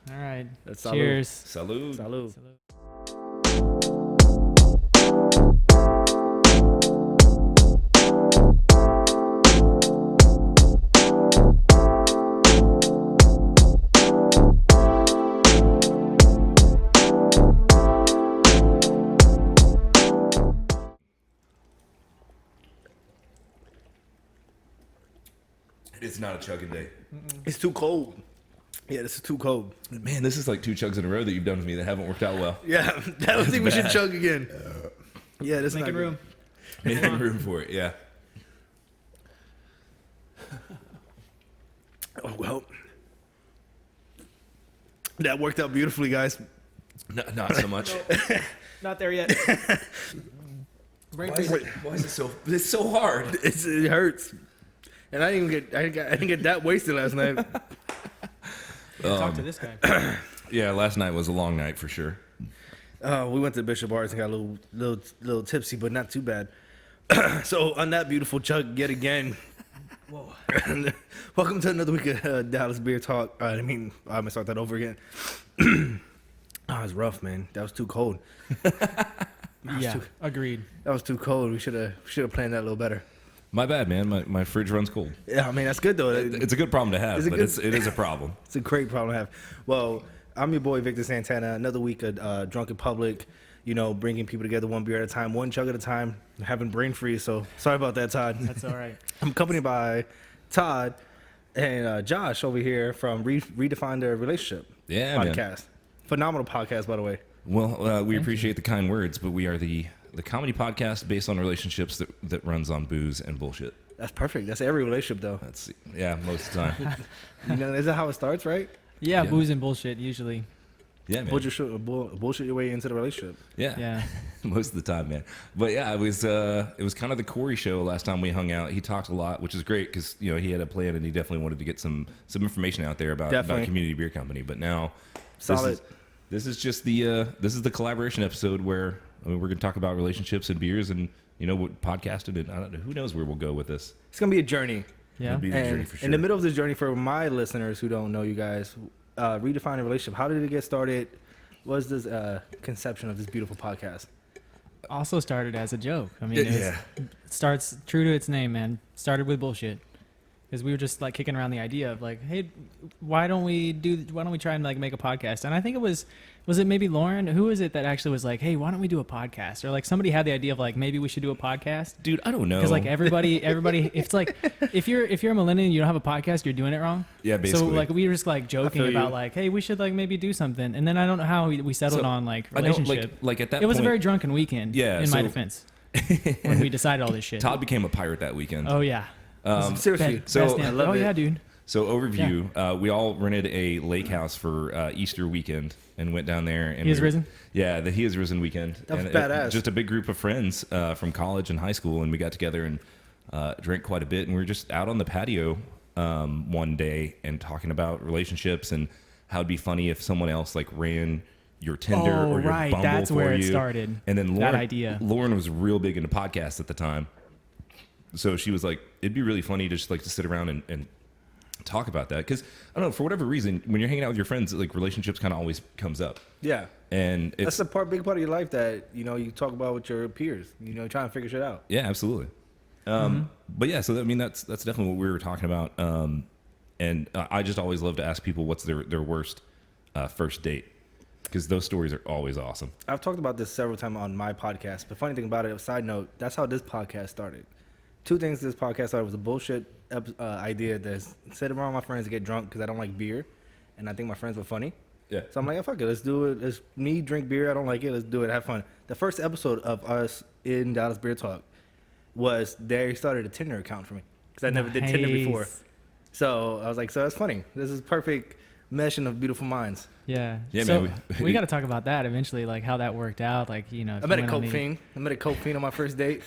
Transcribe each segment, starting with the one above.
All right. That's Cheers. Salud. Salud. It's not a chugging day. It's too cold. Yeah, this is too cold. Man, this is like 2 chugs in a row that you've done with me that haven't worked out well. Yeah, I don't think we should bad. chug again. Yeah, this is Making not room. Making room for it, yeah. Oh, well, that worked out beautifully, guys. Not so much. Not there yet. Why is it so? It's so hard. It hurts, and I didn't get that wasted last night. Talk to this guy. Yeah, last night was a long night for sure. We went to Bishop Arts and got a little tipsy, but not too bad. So on that beautiful chug yet again. Whoa. Welcome to another week of Dallas Beer Talk. I'm gonna start that over again. Oh, it was rough, man. That was too cold. Yeah, agreed. That was too cold. We should have planned that a little better. My bad, man. My fridge runs cold. Yeah, I mean that's good though. It's a good problem to have, but it is a problem. It's a great problem to have. Well, I'm your boy Victor Santana. Another week of Drunken Public. You know, bringing people together one beer at a time, one chug at a time. I'm having brain freeze, so sorry about that, Todd. That's all right. I'm accompanied by Todd and Josh over here from Redefine the Relationship Yeah, man. podcast. Phenomenal podcast, by the way. Well, we appreciate the kind words, but we are the comedy podcast based on relationships that runs on booze and bullshit. That's perfect. That's every relationship, though. That's most of the time. You know, is that how it starts, right? Yeah, Yeah. booze and bullshit usually. Yeah, man. Bullshit your way into the relationship. Yeah. Most of the time, man. But yeah, it was kind of the Corey show last time we hung out. He talked a lot, which is great because he had a plan and he definitely wanted to get some information out there about Community Beer Company. But now, Solid. This is just the collaboration episode where we're going to talk about relationships and beers and what podcasting and I don't know, who knows where we'll go with this. It's gonna be a journey. Yeah. It'll be the journey And for sure. in the middle of this journey, for my listeners who don't know you guys, Redefine a Relationship. How did it get started? What was this conception of this beautiful podcast? Also started as a joke. I mean, it starts true to its name, man. Started with bullshit. Because we were just like kicking around the idea of like, hey, why don't we try and like make a podcast? And I think it was it maybe Lauren? Who was it that actually was like, hey, why don't we do a podcast? Or like somebody had the idea of like, maybe we should do a podcast. Dude, I don't know. Because like everybody, it's like if you're a millennial and you don't have a podcast, you're doing it wrong. Yeah, basically. So like we were just like joking about like, hey, we should like maybe do something. And then I don't know how we settled on like relationship. Like at that it was point, a very drunken weekend. Yeah, in my so- defense, when we decided all this shit. Todd became a pirate that weekend. Oh yeah. Seriously. so I love oh it. yeah, dude. So overview, we all rented a lake house for Easter weekend and went down there. And He has risen? Yeah, the He Has Risen weekend. That was And badass. Just a big group of friends from college and high school, and we got together and drank quite a bit. And we were just out on the patio one day and talking about relationships and how it'd be funny if someone else like ran your Tinder Oh, or your right. Bumble That's for where it you. started. And then That idea. Lauren was real big into podcasts at the time. So she was like, it'd be really funny to just like to sit around and talk about that. Because I don't know, for whatever reason, when you're hanging out with your friends, like relationships kind of always comes up. Yeah. And it's, That's a big part of your life that, you talk about with your peers, trying to figure shit out. yeah, absolutely. But yeah, so I mean, that's definitely what we were talking about. And I just always love to ask people what's their worst first date. Because those stories are always awesome. I've talked about this several times on my podcast. But funny thing about it, a side note, that's how this podcast started. 2 things this podcast started was a bullshit idea to sit around with my friends to get drunk because I don't like beer. And I think my friends were funny. Yeah. So I'm like, oh, fuck it, let's do it. Let's me drink beer. I don't like it. Let's do it. Have fun. The first episode of us in Dallas Beer Talk was they started a Tinder account for me because I never did Tinder before. Nice. So I was like, so that's funny. This is perfect meshing of beautiful minds. Yeah. Yeah, so man, we got to talk about that evenally, like how that worked out. Like, if I you met a went on coke the- fiend. I met a coke fiend on my first date.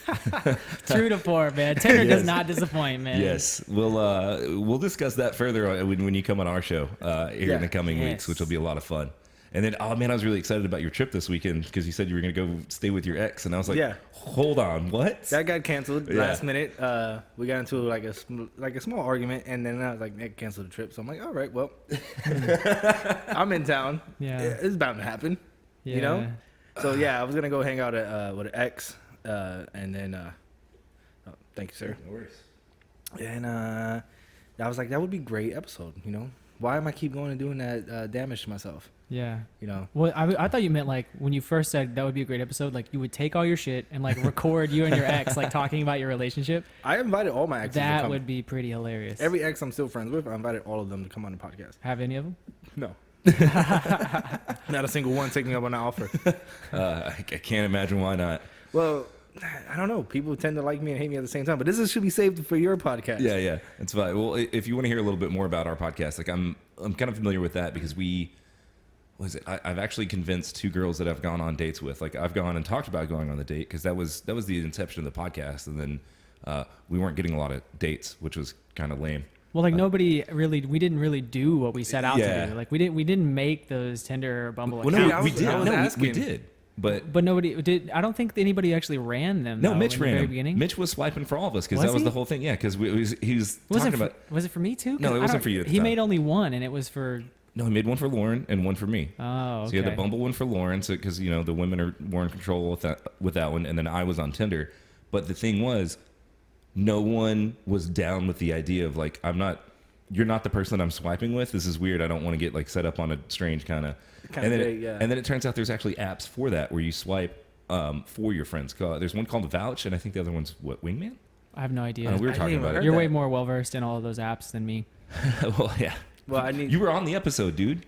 True to form, man. Tinder does not disappoint, man. Yes, we'll discuss that further when you come on our show here in the coming weeks, which will be a lot of fun. And then, oh man, I was really excited about your trip this weekend because you said you were going to go stay with your ex. And I was like, Yeah. hold on, what? That got canceled Yeah. last minute. We got into like a small argument, and then I was like, Nick canceled the trip. So I'm like, all right, well, I'm in town. Yeah. It's bound to happen. Yeah. You know. So yeah, I was gonna go hang out at with an ex, and then oh, thank you, sir. No worries. And I was like, that would be a great episode. You know, why am I keep going and doing that damage to myself? Yeah. You know. Well, I thought you meant like when you first said that would be a great episode, like you would take all your shit and like record you and your ex like talking about your relationship. I invited all my exes. to That come. would be pretty hilarious. Every ex I'm still friends with, I invited all of them to come on the podcast. Have any of them? No. Not a single one taking up on the offer. I can't imagine why not. Well, I don't know. People tend to like me and hate me at the same time, but should be saved for your podcast. Yeah, it's fine. Well, if you want to hear a little bit more about our podcast, like I'm kind of familiar with that because I've actually convinced 2 girls that I've gone on dates with. Like I've gone and talked about going on the date because that was the inception of the podcast, and then we weren't getting a lot of dates, which was kind of lame. Well, like we didn't really do what we set out Yeah. to do. Like we didn't make those Tinder or Bumble Well, accounts. no, we did. I was No, we asking. did. But But nobody did. I don't think anybody actually ran them. no, though, Mitch in the ran very him. beginning. Mitch was swiping for all of us because Was that was he? the whole thing. Yeah, because he was was talking it about. was it for me too? 'Cause No, it I wasn't don't- for you at the He time. made only one, and it was for. No, he made one for Lauren and one for me. Oh, okay. So you had the Bumble one for Lauren, so because the women are more in control with that one, and then I was on Tinder. But the thing was, no one was down with the idea of like you're not the person I'm swiping with. This is weird. I don't want to get like set up on a strange kind of. And then date, yeah. and then it turns out there's actually apps for that where you swipe for your friends. There's one called Vouch, and I think the other one's Wingman. I have no idea. We were I talking didn't about even it. heard You're that. way more well versed in all of those apps than me. Well, yeah. Well, I need. You were on the episode, dude.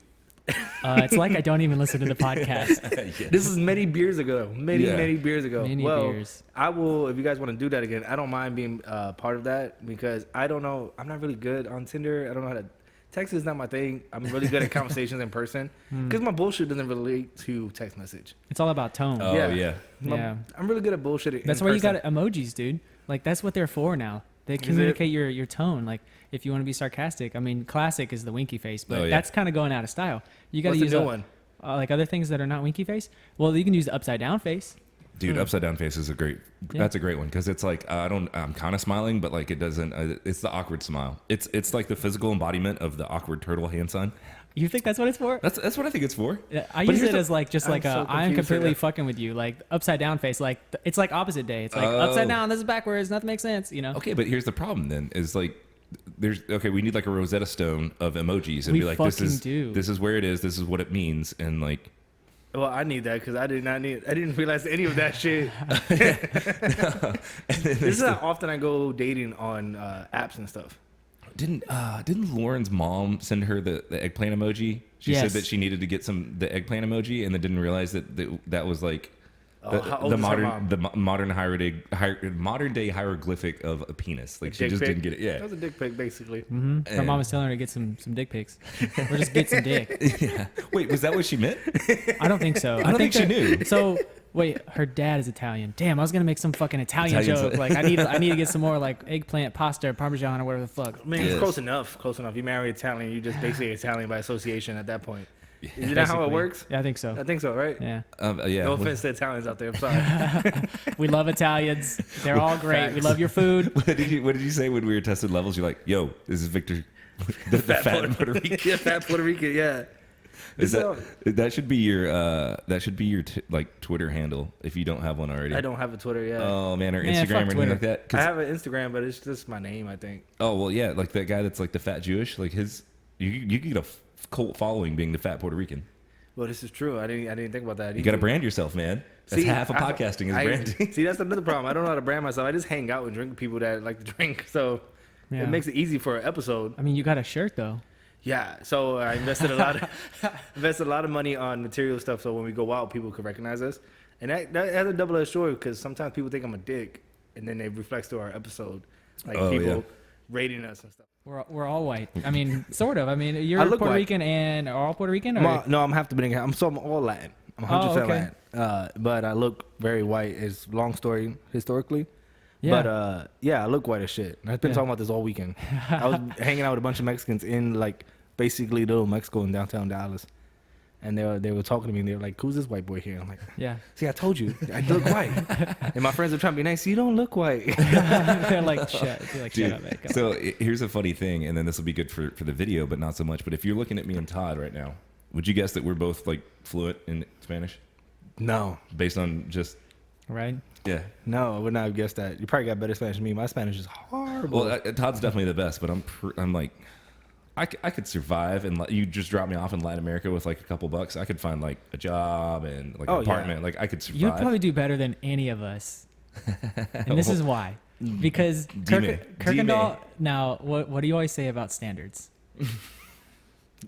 It's like I don't even listen to the podcast. This is many beers ago. Many beers ago. Many well, beers. I will, if you guys want to do that again, I don't mind being part of that because I don't know. I'm not really good on Tinder. I don't know how to. Text is not my thing. I'm really good at conversations in person because my bullshit doesn't relate to text message. It's all about tone. Oh yeah. Yeah. I'm really good at bullshitting. That's in why you person. got emojis, dude. Like that's what they're for now. They communicate your tone. Like if you want to be sarcastic, I mean, classic is the winky face, but Oh, yeah. that's kind of going out of style. You got to What's the use new one? Like other things that are not winky face. Well, you can use the upside down face. Dude, upside down face is a great. Yeah. That's a great one because it's like I'm kind of smiling, but like it doesn't. It's the awkward smile. It's like the physical embodiment of the awkward turtle hand sign. You think that's what it's for? That's what I think it's for. Yeah, I But use here's it as like just I'm like so I'm confused right completely now. fucking with you. Like upside down face. Like it's like opposite day. It's like Oh. upside down. This is backwards. Nothing makes sense. You know. Okay, but here's the problem then is like we need like a Rosetta Stone of emojis and We be like this fucking do. is where it is, this is what it means, and like Well, I need that because I didn't realize any of that shit. This is how often I go dating on apps and stuff. didn't Lauren's mom send her the eggplant emoji? She said Yes. that she needed to get the eggplant emoji and then didn't realize that was like Oh, how old the is her mom? modern day hieroglyphic of a penis. Like she Dick just pic? didn't get it. That Yeah. was a dick pic, basically. My And- mom was telling her to get some dick pics, or just get some dick. Yeah. Wait, was that what she meant? I don't think so. I don't think she that- knew. So wait, her dad is Italian. Damn, I was gonna make some fucking Italian Italians- joke. Like I need to get some more like eggplant, pasta, parmesan, or whatever the fuck. I mean, it's Yes. close enough. Close enough. You marry Italian, you're just basically Italian by association at that point. Is that how it Basically. works? Yeah, I think so. I think so, right? Yeah, Yeah. No offense to Italians out there. I'm sorry. we love Italians. They're all great. We Facts. love your food. What did you say when we were testing levels? You're like, yo, this is Victor, the fat Puerto Rican. Yeah, fat Puerto Rican. Yeah. Is So- that should be your like Twitter handle if you don't have one already. I don't have a Twitter yet. Oh man, or Man, Instagram fuck or anything Twitter. like that. 'Cause- I have an Instagram, but it's just my name, I think. oh well, yeah, like that guy that's like the fat Jewish. Like you could get a cult following being the fat Puerto Rican. Well, this is true. I didn't think about that. You got to brand yourself, man. That's See, half of I- podcasting is I- branding. See, that's another problem. I don't know how to brand myself. I just hang out and drink with people that like to drink. So Yeah. it makes it easy for an episode. I mean, you got a shirt though. Yeah. So I invested a lot of money on material stuff. So when we go out, people could recognize us. And that has a double-edged sword because sometimes people think I'm a dick, and then it reflects to our episode, like Oh, people yeah. rating us and stuff. We're all white. I mean, sort of. I mean, you're I look Puerto white. Rican and are all Puerto Rican. Or? No, I'm half Dominican. I'm all Latin. I'm 100% Oh, okay. Latin. But I look very white. It's a long story historically. Yeah. But yeah, I look white as shit. I've been Yeah. talking about this all weekend. I was hanging out with a bunch of Mexicans in like basically little Mexico in downtown Dallas. And they were talking to me, and they were like, "Who's this white boy here?" And I'm like, Yeah. "See, I told you, I look white." And my friends are trying to be nice. You don't look white. They're like, shut Dude, up, man. Come on. so here's a funny thing, and then this will be good for the video, but not so much. But if you're looking at me and Todd right now, would you guess that we're both like fluent in Spanish No, based on just Right? yeah? no, I would not have guessed that. You probably got better Spanish than me. My Spanish is horrible. Well, Todd's definitely the best, but I'm like, I could survive, and you just drop me off in Latin America with like a couple bucks. I could find like a job and like an apartment. Like I could survive. You'd probably do better than any of us. And this is why. Because Kirkendall, now, what do you always say about standards?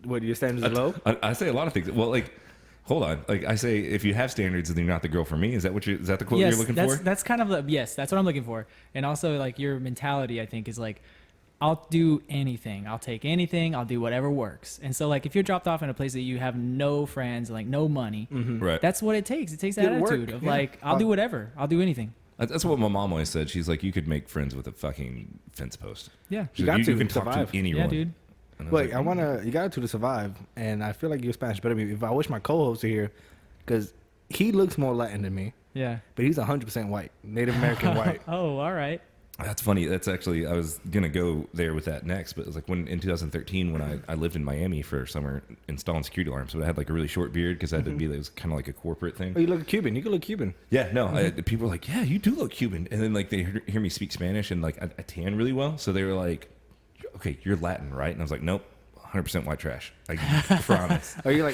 What, your standards are low? I say a lot of things. Well, like, hold on. Like I say, if you have standards, then you're not the girl for me. Is that the quote you're looking for? That's kind of yes, that's what I'm looking for. And also like your mentality, I think, is like, I'll do anything. I'll take anything. I'll do whatever works. And so like if you're dropped off in a place that you have no friends, like no money, Right. that's what it takes. It takes that Good work. attitude of Yeah. like, I'll do whatever. I'll do anything. That's what my mom always said. She's like, you could make friends with a fucking fence post. Yeah. She's You like, got to you can talk survive. to anyone. Yeah, dude. And I was Wait, you got to survive, and I feel like you're Spanish better than me. If I wish my co-host were here, because he looks more Latin than me, Yeah. but he's 100% white, Native American white. Oh, all right. That's funny. That's actually, I was going to go there with that next, but it was like in 2013, when I lived in Miami for summer installing security alarms, but I had like a really short beard because I had to be, it was kind of like a corporate thing. Oh, you look Cuban. You can look Cuban. Yeah, no, people were like, yeah, you do look Cuban. And then like they hear me speak Spanish, and like I tan really well. So they were like, okay, you're Latin, right? And I was like, nope. 100% white trash. I promise. Are you like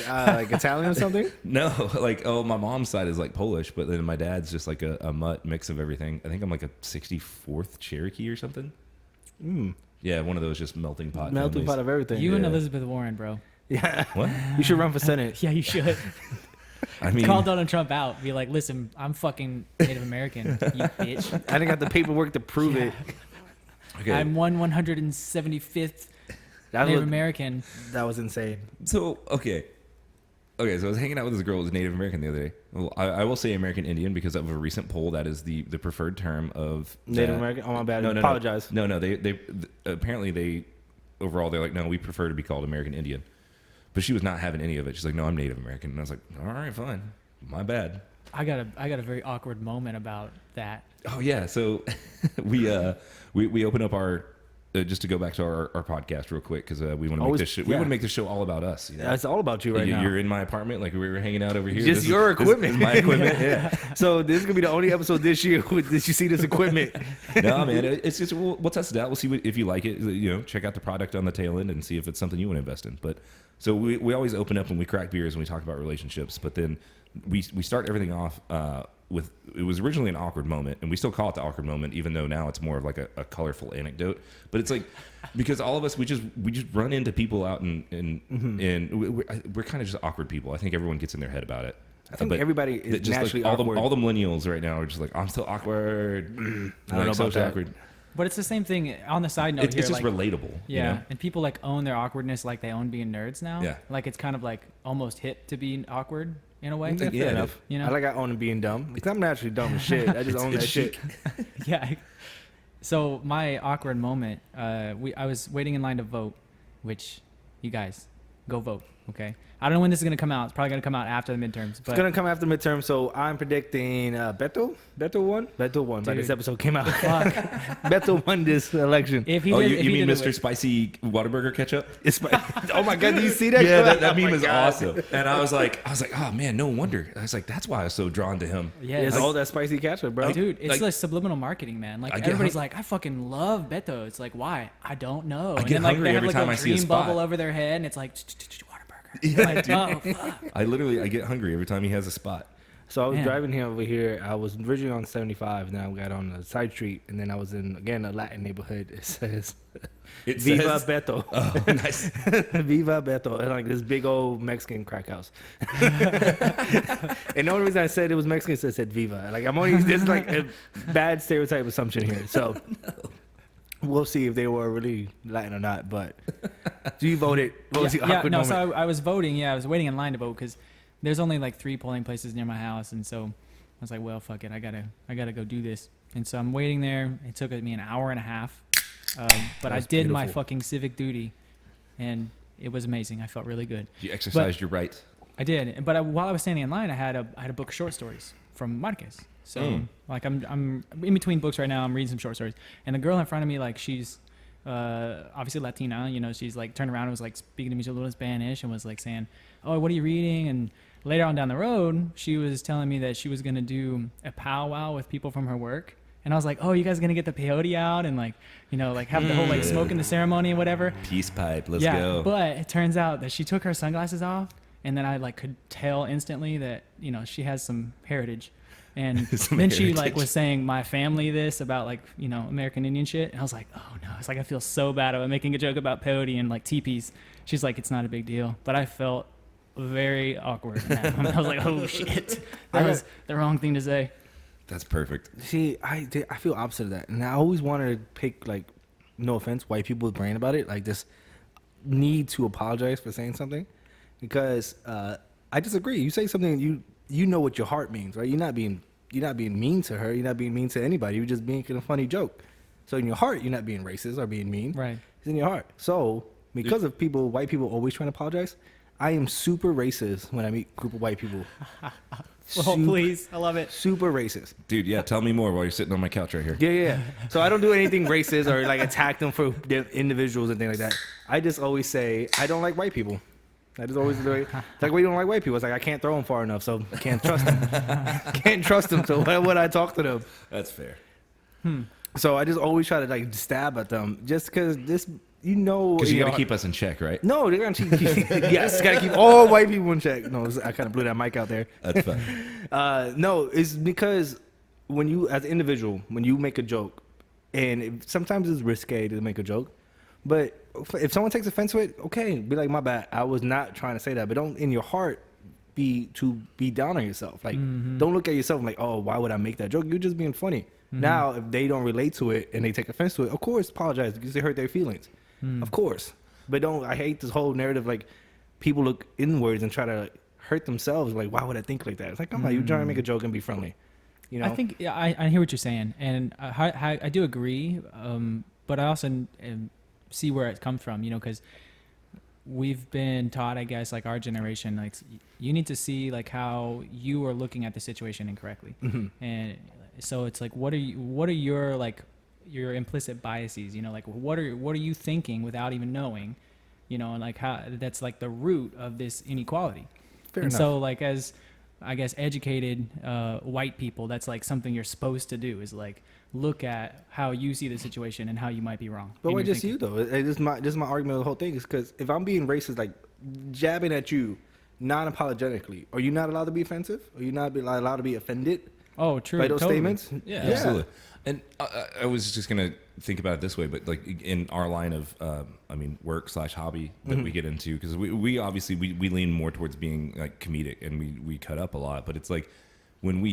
Italian or something? No, like, oh, my mom's side is like Polish, but then my dad's just like a mutt mix of everything. I think I'm like a 64th Cherokee or something. Yeah, one of those just melting pot. Melting families. pot of everything. You and Yeah. Elizabeth Warren, bro. Yeah. What? You should run for Senate. Yeah, you should. I mean, Call Donald Trump out. Be like, listen, I'm fucking Native American, you bitch. I didn't got the paperwork to prove it. okay. I'm 175th That Native was, American. that was insane. So okay, so I was hanging out with this girl who was Native American the other day. Well, I will say American Indian because of a recent poll that is the preferred term of Native that- American? Oh, my bad. No, Apologize. No, they apparently they overall they're like, no, we prefer to be called American Indian. But she was not having any of it. She's like, no, I'm Native American, and I was like, all right, fine, my bad. I got a very awkward moment about that. Oh yeah, so we open up our. Just to go back to our podcast real quick, because we want to make Always- this show, we yeah. want to make this show all about us. You know? Yeah, it's all about you right now. You're in my apartment, like we were hanging out over here. Just your equipment. This is my equipment. Yeah. So this is gonna be the only episode this year that you see this equipment. No, man, it's just we'll test it out. We'll see if you like it. You know, check out the product on the tail end and see if it's something you want to invest in. But so we always open up and we crack beers and we talk about relationships. But then we start everything off with, it was originally an awkward moment, and we still call it the awkward moment, even though now it's more of like a colorful anecdote. But it's like, because all of us, we just run into people out and we're kind of just awkward people. I think everyone gets in their head about it. I think But everybody is just naturally like awkward. all the millennials right now are just like, I'm still awkward. I don't Like, know about socially that. awkward. But it's the same thing on the side note It's here. just like, relatable. yeah, You know? and people like own their awkwardness like they own being nerds now. Yeah. Like it's kind of like almost hit to be awkward in a way. Yeah, Yeah, fair enough. you know? I like I own being dumb because I'm naturally dumb as shit. I just own that it's shit. Yeah. So my awkward moment, I was waiting in line to vote, which you guys go vote, okay? I don't know when this is gonna come out. It's probably gonna come out after the midterms. But It's gonna come after midterm, so I'm predicting Beto won. Beto won. By this Dude. episode came out. fuck, Beto won this election. if he Oh, did, you if he mean did Mr. it with- Spicy Whataburger ketchup? It's oh my god, do you see that? Yeah, that Oh meme my is God. awesome. And I was like, oh man, no wonder. I was like, that's why I was so drawn to him. Yeah, It's like- all that spicy ketchup, bro. Dude, it's like- like subliminal marketing, man. Like I get everybody's hung- like, I fucking love Beto. It's like, why? I don't know. I And get then like hungry they have every like time a I see a dream spot. bubble over their head, and it's like Whataburger. Like, oh fuck. I get hungry every time he has a spot. So I was Man. driving here over here. I was originally on 75, and then I got on the side street, and then I was in again a Latin neighborhood. It says It "Viva says- Beto." Oh, nice. Viva Beto, and like this big old Mexican crack house. And the only reason I said it was Mexican is I said "Viva." Like I'm only there's like a bad stereotype assumption here. So we'll see if they were really Latin or not. But so you voted. What was the awkward no. moment? So I was voting. Yeah, I was waiting in line to vote because there's only like 3 polling places near my house, and so I was like, well, fuck it, I gotta go do this. And so I'm waiting there. It took me an hour and a half, but I That's did my beautiful. fucking civic duty, and it was amazing. I felt really good. You exercised your right. I did, but while I was standing in line, I had a book of short stories from Marquez. So like I'm in between books right now. I'm reading some short stories, and the girl in front of me, like she's obviously Latina. You know, she's like turned around and was like speaking to me a little in Spanish and was like saying, "Oh, what are you reading?" And later on down the road, she was telling me that she was gonna do a powwow with people from her work. And I was like, "Oh, you guys gonna get the peyote out and like, you know, like have the whole like smoke in the ceremony and whatever." Peace pipe, let's go. But it turns out that she took her sunglasses off, and then I like could tell instantly that, you know, she has some heritage. And then she like was saying my family this about like, you know, American Indian shit. And I was like, "Oh no," it's like I feel so bad about making a joke about peyote and like teepees. She's like, "It's not a big deal," but I felt very awkward. I was like, "Oh shit, that was the wrong thing to say." That's perfect. See, I feel opposite of that, and I always wanted to pick, like, no offense, white people's brain about it, like this need to apologize for saying something, because I disagree. You say something, you know what your heart means, right? You're not being mean to her. You're not being mean to anybody. You're just making a funny joke. So in your heart, you're not being racist or being mean. Right. It's in your heart. So because of white people always trying to apologize, I am super racist when I meet a group of white people. Well, please. I love it. Super racist. Dude, yeah, tell me more while you're sitting on my couch right here. Yeah. So I don't do anything racist or like attack them for their individuals and things like that. I just always say, I don't like white people. I just always do it. It's like, we don't like white people. It's like, I can't throw them far enough, so I can't trust them. Can't trust them, so why would I talk to them? That's fair. So I just always try to like stab at them just because this, you know. Because you got to keep us in check, right? No, they're going to keep, yes, got to keep all white people in check. No, I kind of blew that mic out there. That's fine. No, it's because when you, as an individual, when you make a joke, and sometimes it's risque to make a joke, but if someone takes offense to it, okay, be like, my bad. I was not trying to say that, but don't in your heart be down on yourself. Like, don't look at yourself like, oh, why would I make that joke? You're just being funny. Now, if they don't relate to it and they take offense to it, of course, apologize because they hurt their feelings. Of course. But I hate this whole narrative, like, people look inwards and try to hurt themselves. Like, why would I think like that? It's like, come on, you're trying to make a joke and be friendly. You know? I think, yeah, I hear what you're saying. And I do agree. But I also see where it comes from, you know, because we've been taught, I guess, like our generation, like you need to see like how you are looking at the situation incorrectly. And so it's like, what are your like your implicit biases, you know, like what are you thinking without even knowing, you know, and like how that's like the root of this inequality. Fair and enough. So like as I guess educated white people, that's like something you're supposed to do is like look at how you see the situation and how you might be wrong. But why just you though? This is my argument of the whole thing is because if I'm being racist, like jabbing at you, non-apologetically, are you not allowed to be offensive? Are you not allowed to be offended? Oh, true. By those statements? Yeah, absolutely. And I was just gonna think about it this way, but like in our line of, work/hobby that we get into, because we obviously we lean more towards being like comedic and we cut up a lot, but it's like when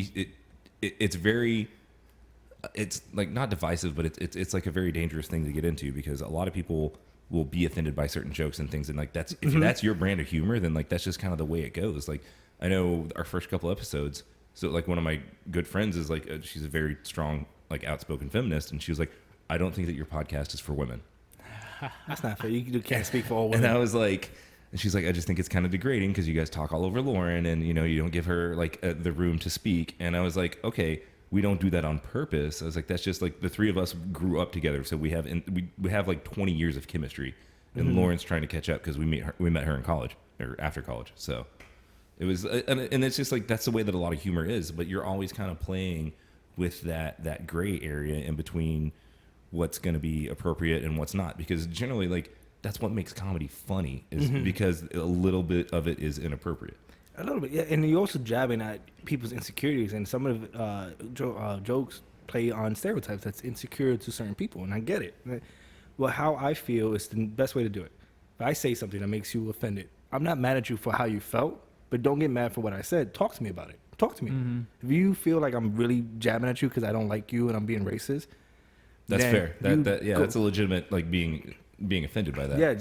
it's very. It's like not divisive, but it's like a very dangerous thing to get into because a lot of people will be offended by certain jokes and things, and like that's if that's your brand of humor, then like that's just kind of the way it goes. Like I know our first couple episodes, so like one of my good friends is like she's a very strong like outspoken feminist, and she was like, I don't think that your podcast is for women. That's not fair. You can't speak for all women. And I was like. And she's like, I just think it's kind of degrading because you guys talk all over Lauren, and you know you don't give her like the room to speak. And I was like, okay. We don't do that on purpose. I was like, that's just like the three of us grew up together, so we have like 20 years of chemistry, and Lauren's trying to catch up because we met her in college or after college. So it was, and it's just like that's the way that a lot of humor is. But you're always kind of playing with that gray area in between what's going to be appropriate and what's not, because generally like that's what makes comedy funny is because a little bit of it is inappropriate. A little bit, yeah. And you're also jabbing at people's insecurities, and some of jokes play on stereotypes that's insecure to certain people, and I get it. Well, how I feel is the best way to do it. If I say something that makes you offended, I'm not mad at you for how you felt, but don't get mad for what I said. Talk to me about it. Talk to me. If you feel like I'm really jabbing at you because I don't like you and I'm being racist, that's fair. That's a legitimate like being offended by that. Yeah,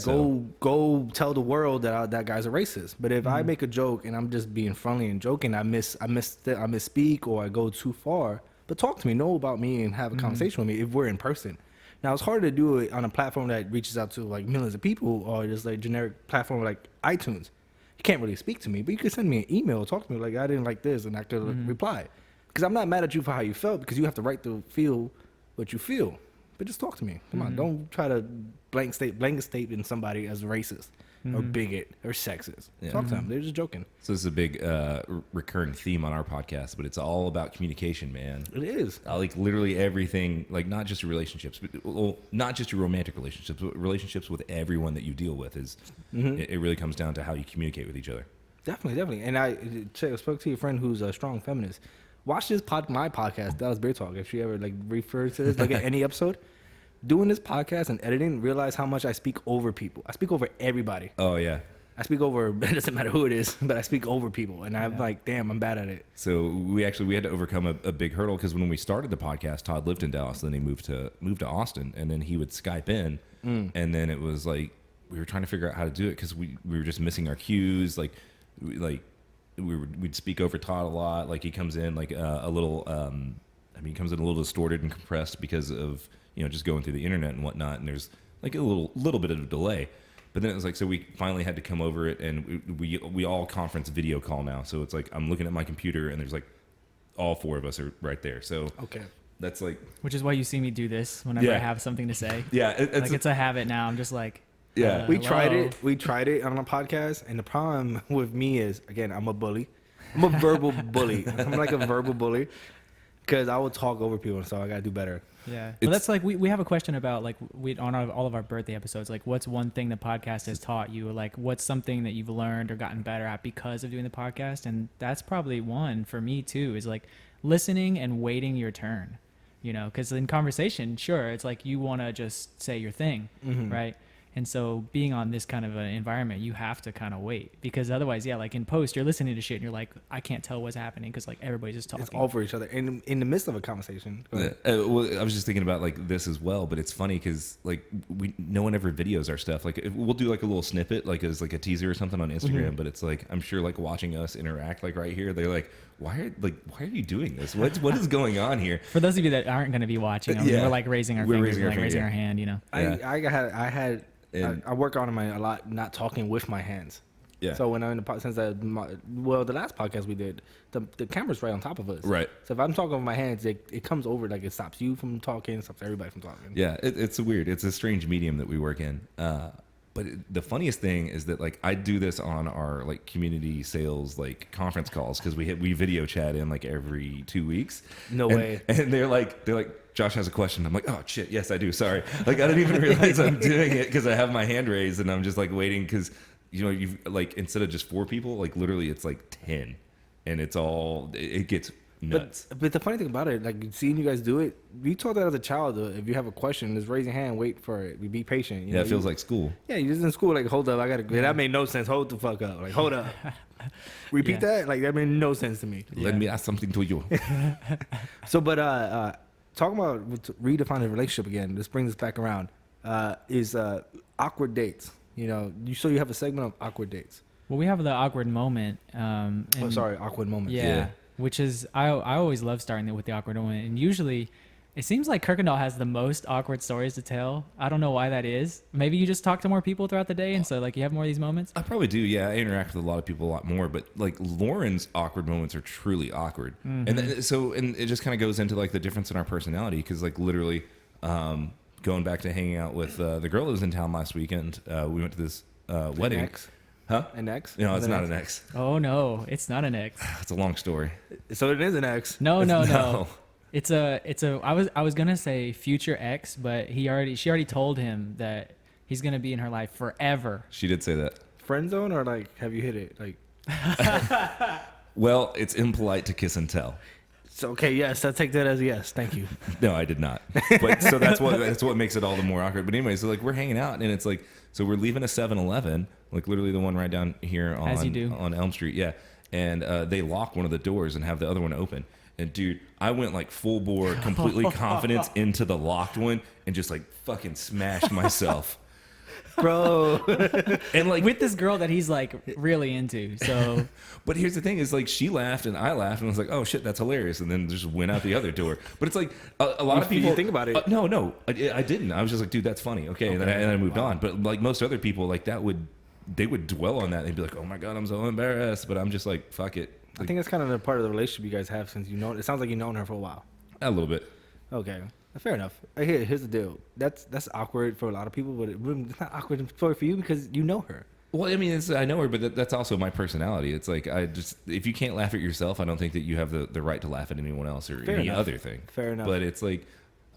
go tell the world that guy's a racist. But if I make a joke and I'm just being friendly and joking, I misspeak or I go too far. But talk to me, know about me, and have a conversation with me if we're in person. Now it's hard to do it on a platform that reaches out to like millions of people or just like generic platform like iTunes. You can't really speak to me, but you can send me an email, talk to me like I didn't like this, and I could reply. Because I'm not mad at you for how you felt, because you have the right to feel what you feel. But just talk to me. Come on, don't try to blanket statement somebody as racist or bigot or sexist. Talk to them. They're just joking. So this is a big recurring theme on our podcast, but it's all about communication, man. It is. Like literally everything, like not just your relationships, but well, not just your romantic relationships, but relationships with everyone that you deal with is. It really comes down to how you communicate with each other. Definitely. And I spoke to your friend who's a strong feminist. Watch my podcast, Dallas Beer Talk. If she ever like refers to this, like at any episode, doing this podcast and editing, realize how much I speak over people. I speak over everybody. Oh yeah. I speak over. It doesn't matter who it is, but I speak over people, and I'm like, damn, I'm bad at it. So we had to overcome a big hurdle because when we started the podcast, Todd lived in Dallas, then he moved to Austin, and then he would Skype in, and then it was like we were trying to figure out how to do it because we were just missing our cues, we'd speak over Todd a lot. Like he comes in like a little, he comes in a little distorted and compressed because of just going through the internet and whatnot. And there's like a little bit of a delay. But then it was like, so we finally had to come over it, and we all conference video call now. So it's like I'm looking at my computer, and there's like all four of us are right there. So okay, that's like, which is why you see me do this whenever I have something to say. Yeah, it's a habit now. I'm just like. Yeah, we tried it on a podcast, and the problem with me is, again, I'm a bully. I'm a verbal bully. I'm like a verbal bully because I will talk over people, so I gotta do better. Yeah, but that's like we have a question about like all of our birthday episodes. Like, what's one thing the podcast has taught you? Like, what's something that you've learned or gotten better at because of doing the podcast? And that's probably one for me too. Is like listening and waiting your turn. Because in conversation, sure, it's like you want to just say your thing, right? And so being on this kind of an environment, you have to kind of wait because otherwise, like in post, you're listening to shit and you're like, I can't tell what's happening because like everybody's just talking. It's all for each other in the midst of a conversation. Well, I was just thinking about like this as well, but it's funny because like no one ever videos our stuff. Like we'll do like a little snippet, like as like a teaser or something on Instagram. But it's like I'm sure like watching us interact like right here, they're like, why are you doing this? What is going on here? For those of you that aren't going to be watching, we're like raising our fingers, raising our hand. I work on a lot, not talking with my hands. Yeah. So when I'm in the last podcast we did, the camera's right on top of us. Right. So if I'm talking with my hands, it comes over, like it stops you from talking, stops everybody from talking. Yeah, it's a strange medium that we work in. But the funniest thing is that like I do this on our like community sales like conference calls because we video chat in like every 2 weeks. No way. And they're like Josh has a question. I'm like, oh shit, yes I do. Sorry, like I didn't even realize I'm doing it because I have my hand raised and I'm just like waiting because you've like instead of just 4 people, like literally it's like 10, and it gets nuts. But the funny thing about it, like seeing you guys do it, we taught that as a child. If you have a question, just raise your hand, wait for it, be patient. It feels like school. Yeah, you're just in school, like hold up, that made no sense. Hold the fuck up, like hold up. Repeat that, like that made no sense to me. Let me ask something to you. So, but talking about redefining a relationship again, this brings us back around. Is awkward dates. You have a segment of awkward dates. Well, we have the awkward moment. Awkward moment. Yeah. Which is, I always love starting it with the awkward moment. And usually, it seems like Kirkendall has the most awkward stories to tell. I don't know why that is. Maybe you just talk to more people throughout the day, and so like you have more of these moments. I probably do. Yeah, I interact with a lot of people a lot more. But like Lauren's awkward moments are truly awkward, and it just kind of goes into like the difference in our personality because like literally, going back to hanging out with the girl that was in town last weekend, we went to this wedding. An ex? Huh? An ex? No, it's not an ex. Oh no, it's not an ex. It's a long story. So it is an ex. No. It's a. I was gonna say future ex, but she already told him that he's gonna be in her life forever. She did say that. Friend zone or like have you hit it like? Well, it's impolite to kiss and tell. So okay, yes, I'll take that as a yes. Thank you. No, I did not. But so that's what makes it all the more awkward. But anyway, so like we're hanging out and it's like so we're leaving a 7-Eleven, like literally the one right down here on Elm Street, yeah. And they lock one of the doors and have the other one open. And dude, I went like full bore, completely confidence into the locked one and just like fucking smashed myself. Bro. And like with this girl that he's like really into. So but here's the thing is like she laughed and I laughed and I was like, oh shit, that's hilarious, and then just went out the other door. But it's like a lot of people think about it. No, I didn't. I was just like, dude, that's funny. Okay. And then I moved on. But like most other people, like that would they would dwell on that. They'd be like, "Oh my god, I'm so embarrassed," but I'm just like, "Fuck it." I think that's kind of the part of the relationship you guys have since you know. It sounds like you've known her for a while. A little bit. Okay, fair enough. Here's the deal. That's awkward for a lot of people, but it's not awkward for you because you know her. Well, I mean, I know her, but that's also my personality. It's like if you can't laugh at yourself, I don't think that you have the right to laugh at anyone else or Fair any enough. other thing. Fair enough. But it's like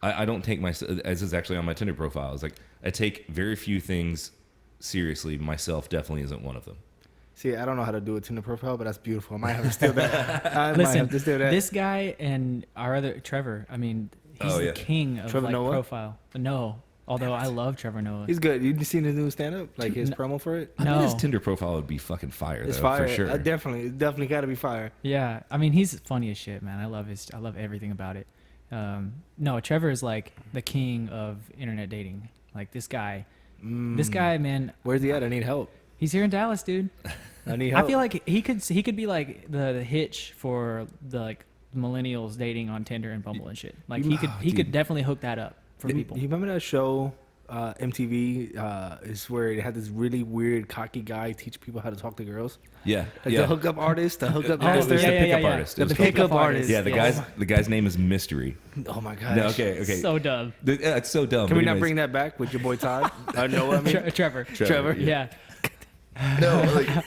I don't take myself, as is actually on my Tinder profile. It's like I take very few things seriously. Myself definitely isn't one of them. See, I don't know how to do a Tinder profile, but that's beautiful. I might have to steal that. I might Listen, have to steal that. this guy and our other Trevor, I mean, he's Oh, the yeah. king of Trevor like Noah? profile. No, although I love Trevor Noah. He's good. You seen his new stand-up? Like his promo for it? I bet No. his Tinder profile would be fucking fire, It's though, fire. for sure. It's definitely got to be fire. Yeah, I mean, he's funny as shit, man. I love everything about it. No, Trevor is like the king of internet dating. Like this guy, man. Where's he at? I need help. He's here in Dallas, dude. I need help. I feel like he could be like the hitch for the like millennials dating on Tinder and Bumble and shit. Like he could definitely hook that up for people. You remember that show, MTV? Is where it had this really weird, cocky guy teach people how to talk to girls. Yeah, Like yeah. the hookup artist, the hookup Oh, master. It's the yeah, pickup yeah. artist. It was The called- pickup artist. Yeah, Yes. the guy's name is Mystery. Oh my gosh. No, okay. So dumb. Yeah, it's so dumb. Can but we not anyways. bring that back with your boy Todd? No, what I mean. Trevor. Trevor. Yeah. No, like,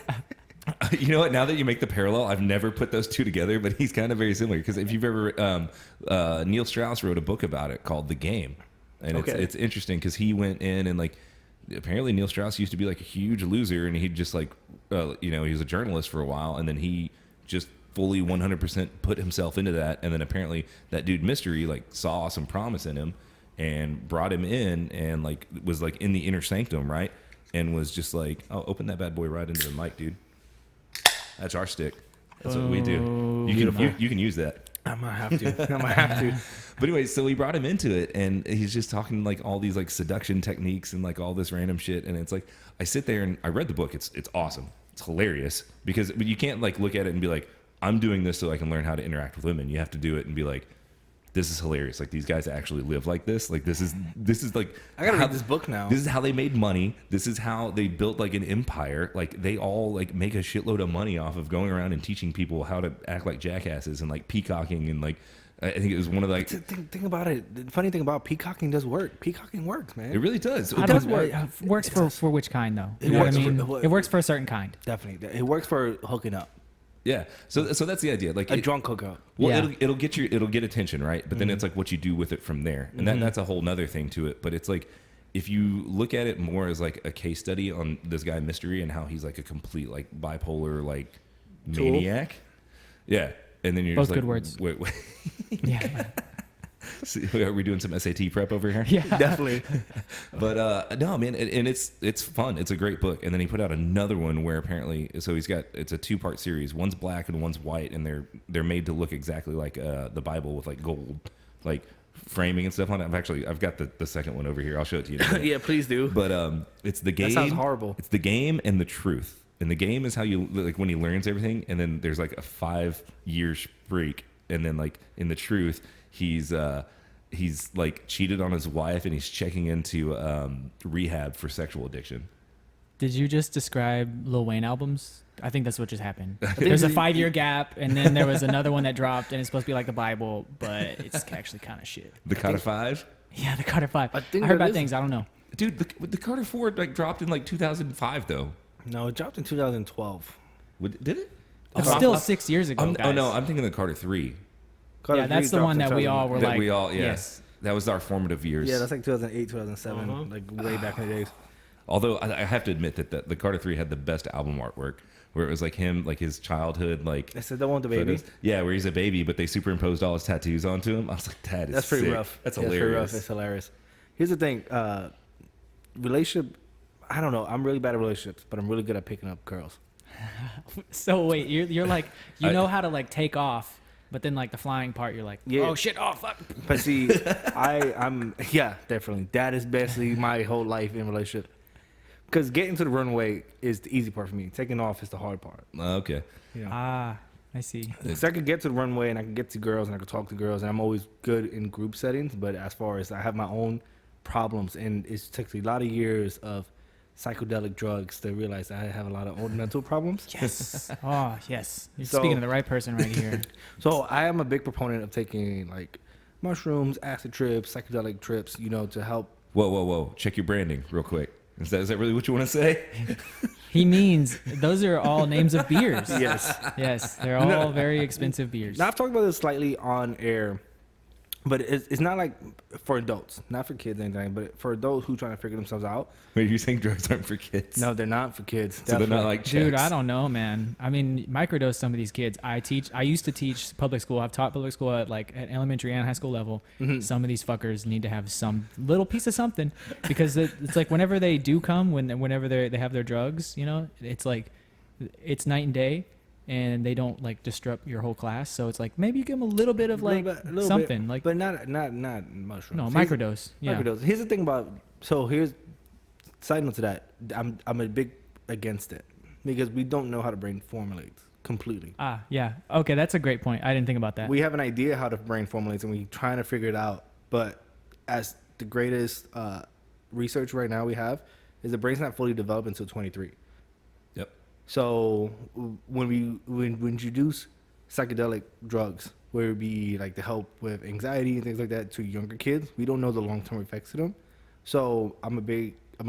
you know what? Now that you make the parallel, I've never put those two together, but he's kind of very similar. Because if you've ever, Neil Strauss wrote a book about it called The Game, and Okay. it's interesting because he went in and like apparently Neil Strauss used to be like a huge loser, and he'd just like, he was a journalist for a while, and then he just fully 100% put himself into that, and then apparently that dude Mystery like saw some promise in him and brought him in and like was like in the inner sanctum, right? And was just like, oh, open that bad boy right into the mic, dude. That's our stick. That's what we do. You can use that. I might have to. But anyway, so we brought him into it, and he's just talking like all these like seduction techniques and like all this random shit. And it's like I sit there and I read the book. It's awesome. It's hilarious because you can't like look at it and be like, I'm doing this so I can learn how to interact with women. You have to do it and be like, this is hilarious. Like these guys actually live like this. Like this is like I gotta read this book now. This is how they made money. This is how they built like an empire. Like they all like make a shitload of money off of going around and teaching people how to act like jackasses and like peacocking and like I think it was one of like Think about it. The funny thing about peacocking does work. Peacocking works, man. it really does. I It don't- does work. Works for which kind though? It You know what I works mean? for- It works for a certain kind. Definitely. It works for hooking up. Yeah. So that's the idea. Like A drunk hookup. Well, Yeah. it'll get attention, right? But then it's like what you do with it from there, and that's a whole nother thing to it. But it's like if you look at it more as like a case study on this guy Mystery and how he's like a complete like bipolar like Tool. maniac, yeah. And then you're Both just like, good words. Wait. Yeah. See, are we doing some SAT prep over here? Yeah. Definitely. But no, man, and it's fun. It's a great book. And then he put out another one where apparently, so it's a 2-part series. One's black and one's white, and they're made to look exactly like the Bible with like gold, like framing and stuff on it. I've got the second one over here. I'll show it to you. in a minute. Yeah, please do. But it's the game. That sounds horrible. It's the game and the truth. And the game is how you like when he learns everything, and then there's like a 5-year streak, and then like in the truth, he's like cheated on his wife, and he's checking into rehab for sexual addiction. Did you just describe Lil Wayne albums? I think that's what just happened. There's a 5-year gap, and then there was another one that dropped, and it's supposed to be like the Bible, but it's actually kind of shit. The Carter 5, Yeah, the Carter 5. I think I heard that bad is- things. I don't know. dude. The Carter 4 like dropped in like 2005 though. No, it dropped in 2012. Did it? It's Oh, still I'm- 6 years ago, Oh guys. no, I'm thinking of the Carter 3. Carter Yeah, that's 3 the one dropped that in we 2000. all were That like, we all yes. That was our formative years. Yeah, that's like 2008, 2007, like way back in the days. Although I have to admit that the Carter 3 had the best album artwork, where it was like him, like his childhood, like I said the one with the baby. photos. Yeah, where he's a baby, but they superimposed all his tattoos onto him. I was like, that is That's pretty sick. rough. That's Yeah, it's pretty hilarious. rough. It's hilarious. Here's the thing. Relationship. I don't know. I'm really bad at relationships, but I'm really good at picking up girls. So wait, you're like, I- know how to like take off, but then like the flying part, you're like, Yeah. oh shit, oh fuck. But see, I'm definitely. That is basically my whole life in relationship. Because getting to the runway is the easy part for me. Taking off is the hard part. Okay. You know? Ah, I see. Because I can get to the runway and I can get to girls and I can talk to girls and I'm always good in group settings. But as far as I have my own problems and it takes a lot of years of psychedelic drugs to realize I have a lot of old mental problems. Yes. Oh, yes. You're So- speaking to the right person right here. So I am a big proponent of taking like mushrooms, acid trips, psychedelic trips, to help. Whoa. Check your branding real quick. Is that really what you want to say? He means those are all names of beers. Yes. Yes, they're all very expensive beers. Now I've talked about this slightly on air, but it's not like for adults, not for kids or anything, but for adults who trying to figure themselves out. Wait, you saying drugs aren't for kids? No, they're not for kids. So they're not Definitely. like Dude, checks. I don't know, man. I mean, microdose some of these kids. I used to teach public school. I've taught public school at elementary and high school level. Mhm. Some of these fuckers need to have some little piece of something because it's like whenever they do come, whenever they have their drugs, it's like it's night and day, and they don't like disrupt your whole class. So it's like maybe you give them a little bit of like A little something bit, like but not mushrooms. no Here's- microdose. Yeah. Microdose. Here's the thing about. So here's side note to that. I'm a big against it because we don't know how the brain formulates completely. Ah, yeah. Okay, that's a great point. I didn't think about that. We have an idea how the brain formulates, and we're trying to figure it out. But as the greatest research right now we have is the brain's not fully developed until 23. Yep. So when we introduce psychedelic drugs, where it be like to help with anxiety and things like that to younger kids, we don't know the long term effects of them. So I'm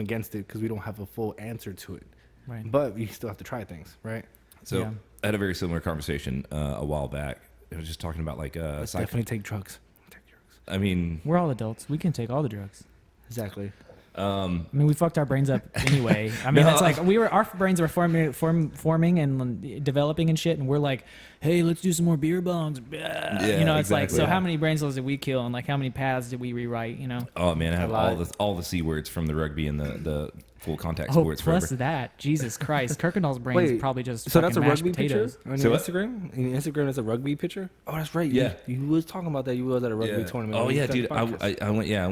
against it because we don't have a full answer to it. Right. But we still have to try things, right? So Yeah. I had a very similar conversation a while back. I was just talking about like Let's definitely take drugs. Take drugs. I mean, We're all adults. We can take all the drugs. Exactly. I mean, we fucked our brains up anyway. I mean, No. it's like our brains were forming and developing and shit, and we're like, hey, let's do some more beer bongs. Yeah, It's like, exactly. so how many brain cells did we kill, and like how many paths did we rewrite? oh man, I have lot. all the C words from the rugby and the full contact Oh, sports plus forever. that, Jesus Christ, Kirkendall's brain's Wait, probably just So that's a fucking mashed rugby potatoes. picture on So your what? Instagram? In your Instagram, is a rugby picture? Oh, that's right. Yeah. You was talking about that. You was at a rugby tournament. Oh when yeah, you dude. started the podcast. I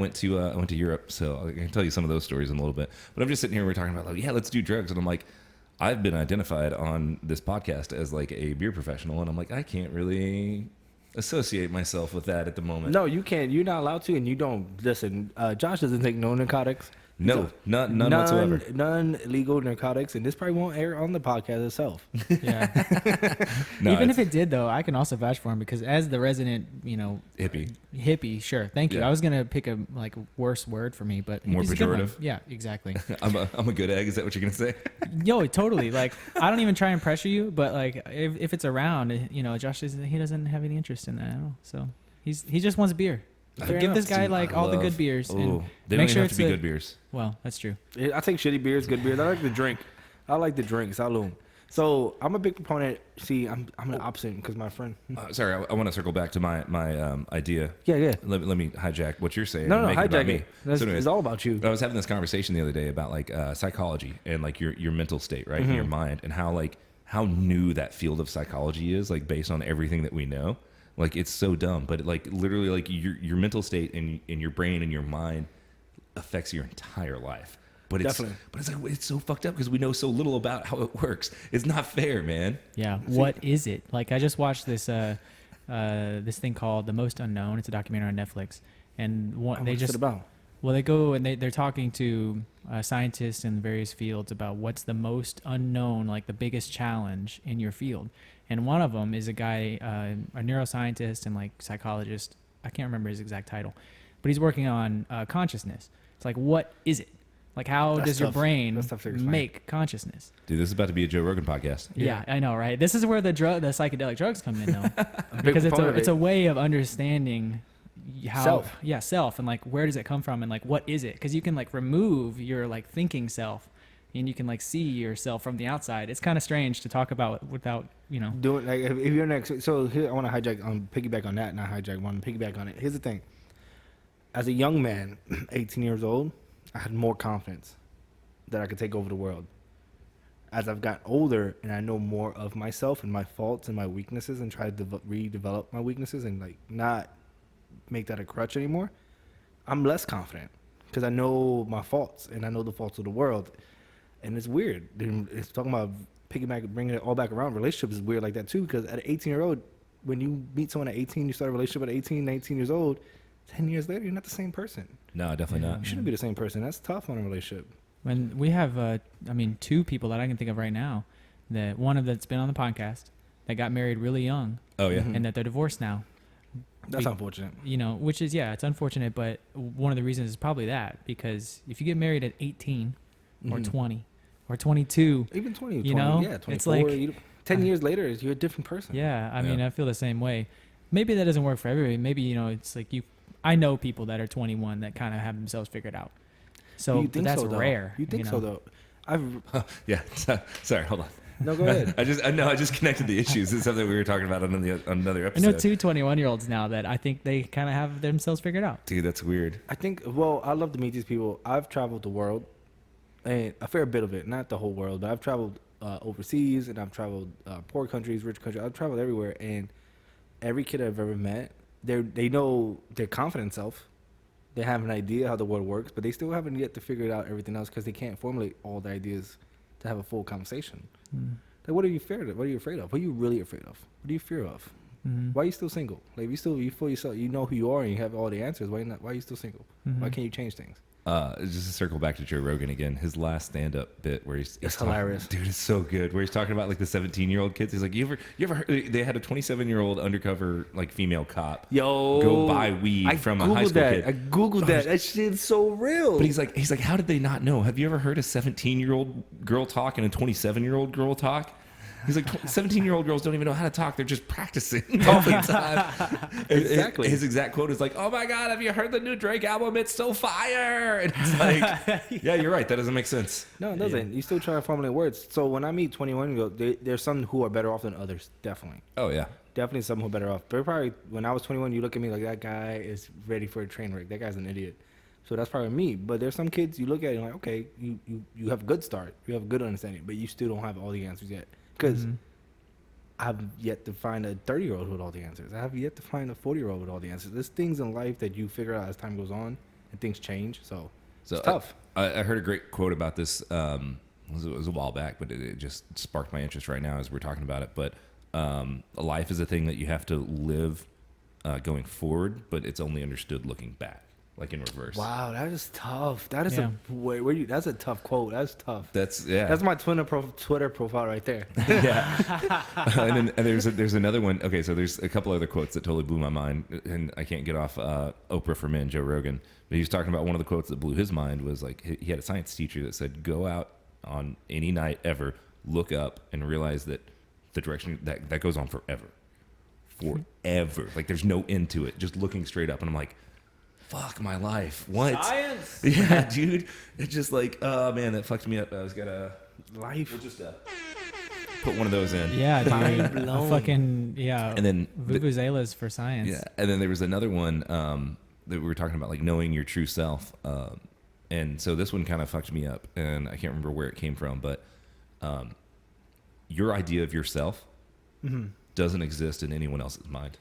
went to Europe, so I can tell you some of those stories in a little bit. But I'm just sitting here, we're talking about like, yeah, let's do drugs, and I'm like, I've been identified on this podcast as like a beer professional, and I'm like, I can't really associate myself with that at the moment. No, you can't. You're not allowed to, and you don't. Listen, Josh doesn't take no narcotics. No, none whatsoever. None illegal narcotics, and this probably won't air on the podcast itself. Yeah. No, Even it's if it did, though, I can also vouch for him because as the resident, hippie. hippie, sure, thank you. Yeah. I was gonna pick a worse word for me, but More hippie's a good one. pejorative? Yeah, exactly. I'm a good egg. Is that what you're gonna say? Yo, totally. Like, I don't even try and pressure you, but like, if it's around, Josh doesn't have any interest in that at all. So he just wants beer. Fair Give enough. this guy Dude, like I all the love- good beers. Oh, And they make don't sure even have to be it's good beers. Well, that's true. I take shitty beers, good beers. I like the drink. I like the drink. Salud. So I'm a big proponent. See, I'm the opposite because my friend. Sorry, I want to circle back to my idea. Yeah. Let me hijack what you're saying. No, and make it about hijack me. it. That's, So anyways, it's all about you. I was having this conversation the other day about like psychology and like your mental state, right, Mm-hmm. in your mind, and how new that field of psychology is, like based on everything that we know. Like it's so dumb, but like literally, like your mental state and your brain and your mind affects your entire life. But Definitely. it's like it's so fucked up because we know so little about how it works. It's not fair, man. Yeah. What is it? Like, I just watched this this thing called The Most Unknown. It's a documentary on Netflix, and What's it about? Well, they go and they're talking to scientists in various fields about what's the most unknown, like the biggest challenge in your field. And one of them is a guy, a neuroscientist and like psychologist. I can't remember his exact title, but he's working on consciousness. It's like, what is it? Like, how That's does your tough. brain That's tough to explain. make consciousness? Dude, this is about to be a Joe Rogan podcast. Yeah, I know, right? This is where the psychedelic drugs come in, though, because proponent of it's it. a way of understanding how Self. and like where does it come from and like what is it? Because you can like remove your like thinking self, and you can like see yourself from the outside. It's kind of strange to talk about without Doing like if you're next. So here I want to piggyback on that. Not hijack. Want to piggyback on it. Here's the thing. As a young man, 18 years old, I had more confidence that I could take over the world. As I've got older and I know more of myself and my faults and my weaknesses and try to redevelop my weaknesses and like not make that a crutch anymore, I'm less confident because I know my faults and I know the faults of the world. And it's weird. It's talking about bringing it all back around. Relationships is weird like that too, because at an 18-year-old, when you meet someone at 18, you start a relationship at 18, 19 years old, 10 years later, you're not the same person. No, definitely You not. shouldn't be the same person. That's tough on a relationship. When we have, two people that I can think of right now, that one of that's been on the podcast that got married really young. Oh yeah. And that they're divorced now. That's unfortunate. Which is, it's unfortunate, but one of the reasons is probably that, because if you get married at 18 or 20 or 22, even 20, you know, 24, it's like 10 years later, you're a different person. Yeah, I mean, I feel the same way. Maybe that doesn't work for everybody. Maybe, it's like I know people that are 21 that kind of have themselves figured out. So that's rare. You think so, though? Yeah. Sorry, hold on. No, go ahead. I just connected the issues. It's something we were talking about on another episode. I know two 21-year-olds now that I think they kind of have themselves figured out. Dude, that's weird. I think, I love to meet these people. I've traveled the world, and a fair bit of it, not the whole world, but I've traveled overseas, and I've traveled poor countries, rich countries. I've traveled everywhere, and every kid I've ever met, they know their confident self. They have an idea how the world works, but they still haven't yet to figure out everything else because they can't formulate all the ideas to have a full conversation. Like, what are you afraid of? What are you afraid of? What are you really afraid of? What do you fear of? Why are you still single? Like, you feel yourself, you know who you are and you have all the answers. Why are you still single? Why can't you change things? Just to circle back to Joe Rogan again, his last stand-up bit where he's hilarious. Dude, it's so good. Where he's talking about like the 17-year-old kids. He's like, you ever heard, they had a 27-year-old undercover like female cop go buy weed from a high school kid. I googled that. That shit's so real. But he's like, how did they not know? Have you ever heard a 17-year-old girl talk and a 27-year-old girl talk? He's like, 17-year-old girls don't even know how to talk. They're just practicing all the time. Exactly. His exact quote is like, oh my God, have you heard the new Drake album? It's so fire. And it's like, yeah, you're right. That doesn't make sense. No, it doesn't. You still try to formulate words. So when I meet 21-year-olds, there's some who are better off than others. Definitely. Oh, yeah. Definitely some who are better off. But probably when I was 21, you look at me like, that guy is ready for a train wreck. That guy's an idiot. So that's probably me. But there's some kids you look at and like, okay, you have a good start. You have a good understanding, but you still don't have all the answers yet. Because I've yet to find a 30-year-old with all the answers. I have yet to find a 40-year-old with all the answers. There's things in life that you figure out as time goes on, and things change. So it's tough. I heard a great quote about this. It was a while back, but it just sparked my interest right now as we're talking about it. But life is a thing that you have to live going forward, but it's only understood looking back. Like in reverse. Wow, that is tough. That is that's a tough quote. That's tough. That's my Twitter profile right there. Yeah. and there's another one. Okay, so there's a couple other quotes that totally blew my mind, and I can't get off Oprah for Men, Joe Rogan. But he was talking about one of the quotes that blew his mind was like he had a science teacher that said, "Go out on any night ever, look up, and realize that the direction that goes on forever, forever. Like there's no end to it. Just looking straight up." And I'm like, fuck my life. What? Science. Yeah, dude. It's just like, oh man, that fucked me up. I was gonna life. We'll just put one of those in. Yeah, dude. Fucking And then vuvuzelas for science. Yeah, and then there was another one that we were talking about, like knowing your true self. And so this one kind of fucked me up, and I can't remember where it came from, but your idea of yourself doesn't exist in anyone else's mind.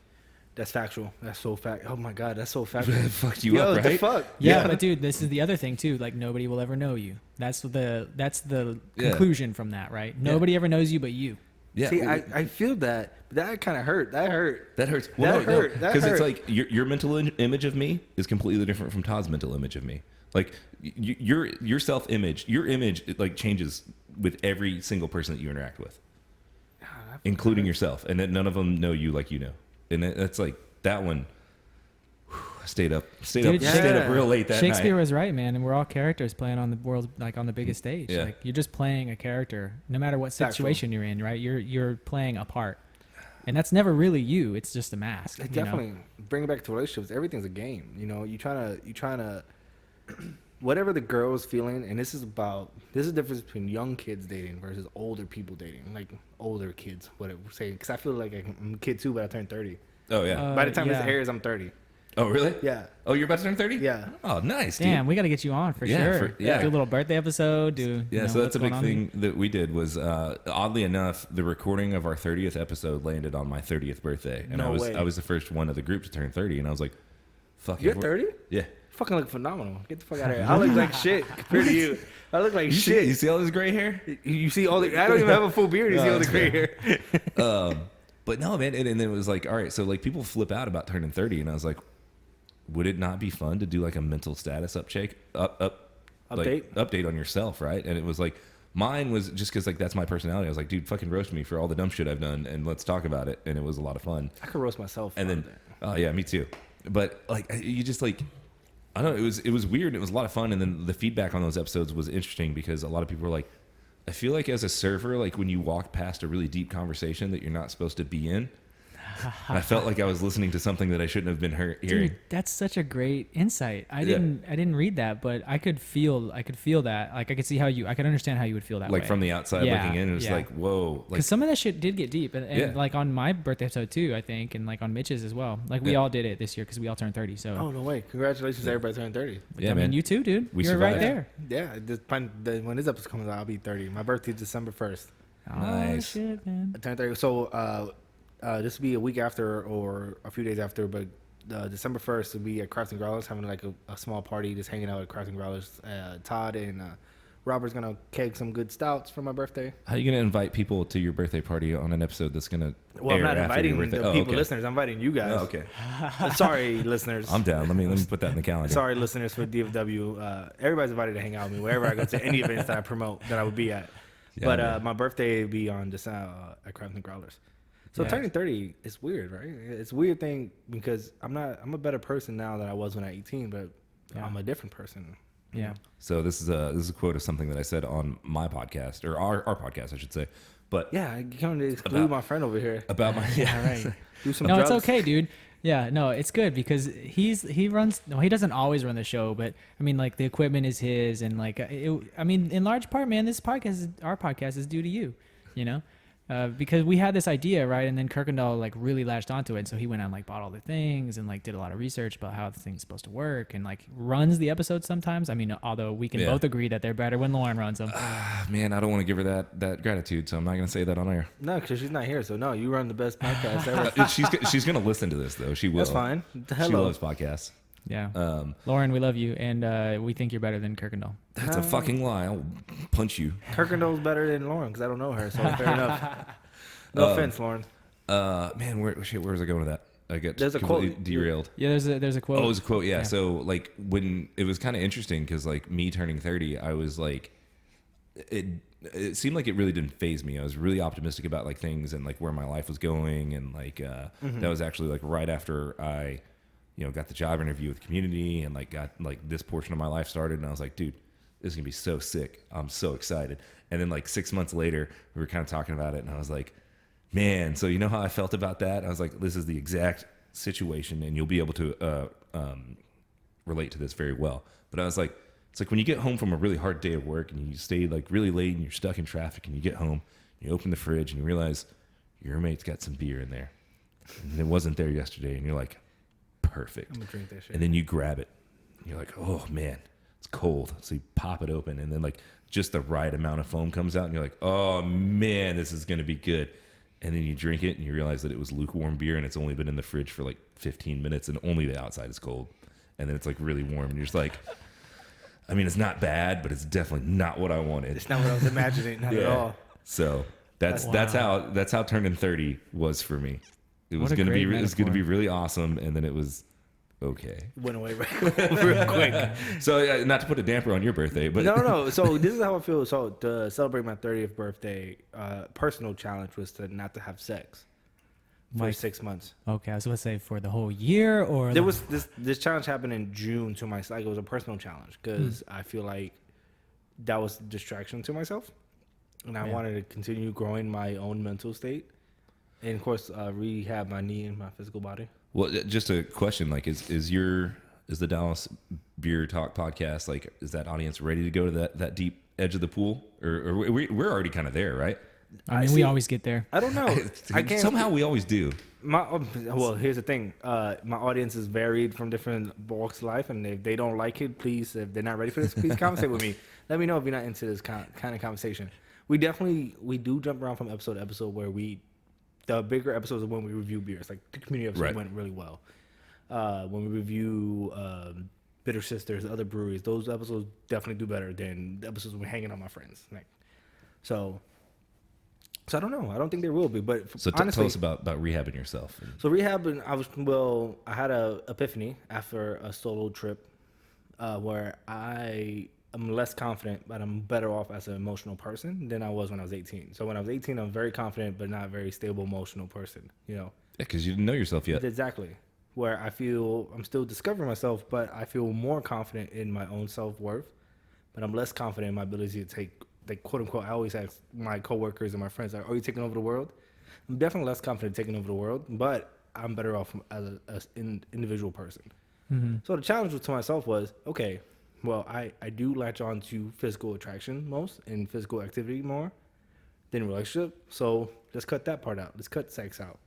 That's factual. That's so fact. Oh my God, that's so factual. It fucked you up, right? What the fuck? Yeah, but dude, this is the other thing too. Like nobody will ever know you. That's the conclusion from that, right? Nobody ever knows you but you. Yeah. See, I feel that. That kind of hurt. That hurt. That hurts. Well, that hurt. Because it's like your mental image of me is completely different from Todd's mental image of me. Like your self image, your image, it like changes with every single person that you interact with, including yourself, and then none of them know you like you know. And that's like that one. Stayed up real late that Shakespeare night. was right, man, and we're all characters playing on the world, like on the biggest stage. Yeah. Like you're just playing a character, no matter what situation you're in, right? You're playing a part, and that's never really you. It's just a mask. Definitely bring it back to relationships. Everything's a game. You know, you trying to whatever the girl is feeling, and this is the difference between young kids dating versus older people dating, like older kids, whatever. Say, because I feel like I'm a kid too, but I turned 30. Oh yeah. By the time this airs, I'm 30. Oh really? Yeah. Oh, you're about to turn 30? Yeah. Oh, nice. Dude. Damn, we got to get you on for sure. Do a little birthday episode. So that's a big thing that we did was, oddly enough, the recording of our 30th episode landed on my 30th birthday, and I was the first one of the group to turn 30, and I was like, "Fuck." You're 30? Yeah. Fucking look phenomenal. Get the fuck out of here. I look like shit compared to you. I look like shit. You see all this gray hair? You see all the. I don't even have a full beard. You see all the gray hair. But no, man. And then it was like, all right, so like people flip out about turning 30, and I was like, would it not be fun to do like a mental status update on yourself, right? And it was like mine was just because like that's my personality. I was like, dude, fucking roast me for all the dumb shit I've done, and let's talk about it. And it was a lot of fun. I could roast myself. And then, oh yeah, me too. But like you just like, I don't know. It was weird. It was a lot of fun. And then the feedback on those episodes was interesting because a lot of people were like, I feel like as a server, like when you walk past a really deep conversation that you're not supposed to be in, I felt like I was listening to something that I shouldn't have been hearing. Dude, that's such a great insight. I didn't read that, but I could feel that. Like I could see how I could understand how you would feel that way. Like from the outside looking in, it was like, whoa. Because some of that shit did get deep, and like on my birthday episode too, I think, and like on Mitch's as well. Like we all did it this year because we all turned 30. So. Oh no way! Congratulations, everybody turning 30. Yeah, man. You too, dude. You're survived. right there. Yeah. When this episode comes out, I'll be 30. My birthday's December 1st. Nice. Oh shit, man. I turned 30. So this will be a week after or a few days after, but December 1st will be at Crafts and Growlers, having like a small party, just hanging out at Crafts and Growlers. Todd and Robert's gonna keg some good stouts for my birthday. How are you gonna invite people to your birthday party on an episode that's gonna? Well, I'm not inviting the people, listeners. I'm inviting you guys. Oh, okay. Sorry, listeners. I'm down. Let me put that in the calendar. Sorry, listeners for DFW. Everybody's invited to hang out with me wherever I go to any events that I promote that I would be at. Yeah, but my birthday will be on December at Crafts and Growlers. So turning 30 is weird, right? It's a weird thing because I'm a better person now than I was when I was 18, but I'm a different person. Yeah. So this is a quote of something that I said on my podcast, or our podcast, I should say. But yeah, I come to exclude my friend over here. About my right. Do some no, drugs. it's okay, dude. Yeah, no, it's good because he doesn't always run the show, but I mean, like the equipment is his, and like I mean, in large part, man, our podcast is due to you, you know. Because we had this idea, right? And then Kirkendall like really latched onto it. So he went out and like bought all the things and like did a lot of research about how the thing's supposed to work and like runs the episodes sometimes. I mean, although we can both agree that they're better when Lauren runs them. Man, I don't want to give her that gratitude, so I'm not going to say that on air. No, because she's not here. So no, you run the best podcast ever. She's going to listen to this though. She will. That's fine. Hello. She loves podcasts. Yeah. Lauren, we love you, and we think you're better than Kirkendall. That's a fucking lie. I'll punch you. Kirkendall's better than Lauren because I don't know her, so fair enough. No offense, Lauren. Man, where was I going with that? I got there's a quote derailed. Yeah, there's a quote. Oh, it was a quote. Yeah. So like when it was kind of interesting because like me turning 30, I was like, it seemed like it really didn't faze me. I was really optimistic about like things and like where my life was going, and like that was actually like right after I, got the job interview with Community and like got like this portion of my life started, and I was like, dude, this is gonna be so sick. I'm so excited. And then like 6 months later, we were kind of talking about it, and I was like, man, so you know how I felt about that? I was like, this is the exact situation, and you'll be able to relate to this very well. But I was like, it's like when you get home from a really hard day of work and you stay like really late and you're stuck in traffic, and you get home, you open the fridge and you realize your roommate's got some beer in there, and it wasn't there yesterday, and you're like, perfect. I'm gonna drink that shit. And then you grab it, and you're like, oh man, it's cold. So you pop it open, and then like just the right amount of foam comes out, and you're like, oh man, this is gonna be good. And then you drink it and you realize that it was lukewarm beer and it's only been in the fridge for like 15 minutes and only the outside is cold. And then it's like really warm and you're just like, I mean, it's not bad, but it's definitely not what I wanted. It's not what I was imagining, not at all. So that's how turning 30 was for me. It was gonna be really awesome, and then it was okay. Went away real quick. So not to put a damper on your birthday, but no. So this is how I feel. So to celebrate my 30th birthday, personal challenge was to not to have sex for 6 months. Okay, I was going to say for the whole year, or there was this challenge happened in June to myself. Like it was a personal challenge because I feel like that was a distraction to myself, and I wanted to continue growing my own mental state, and of course rehab my knee and my physical body. Well, just a question, like, is the Dallas Beer Talk podcast, like, is that audience ready to go to that deep edge of the pool, or we're already kind of there, right? I mean, we always get there. I don't know. I can't. Somehow we always do. Well, here's the thing. My audience is varied from different walks of life, and if they don't like it, please, if they're not ready for this, please conversate with me. Let me know if you're not into this kind of conversation. We do jump around from episode to episode where the bigger episodes are when we review beers. Like the Community episode went really well. When we review Bitter Sisters, other breweries, those episodes definitely do better than the episodes we're hanging on my friends. Like, so I don't know. I don't think there will be. But so honestly, tell us about rehabbing yourself. So rehabbing, I had a epiphany after a solo trip where I I'm less confident, but I'm better off as an emotional person than I was when I was 18. So when I was 18, I'm very confident, but not very stable emotional person, you know? Yeah, because you didn't know yourself yet. Exactly. Where I feel I'm still discovering myself, but I feel more confident in my own self-worth, but I'm less confident in my ability to take, like, quote unquote, I always ask my coworkers and my friends, like, are you taking over the world? I'm definitely less confident taking over the world, but I'm better off as an individual person. Mm-hmm. So the challenge to myself was, okay, well, I do latch on to physical attraction most and physical activity more than relationship. So let's cut that part out. Let's cut sex out.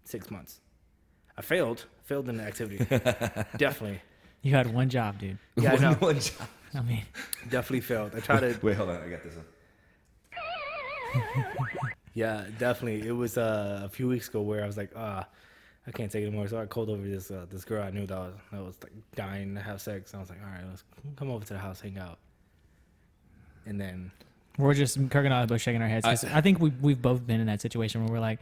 6 months. I failed in the activity. Definitely. You had one job, dude. Yeah, I know. One job. I mean, Definitely failed. I tried to. Wait, hold on. I got this one. Yeah, definitely. It was a few weeks ago where I was like, I can't take it anymore. So I called over this girl I knew that was like dying to have sex. And I was like, all right, let's come over to the house, hang out. And then we're just Kirk and I are both shaking our heads. 'Cause I think we've both been in that situation where we're like,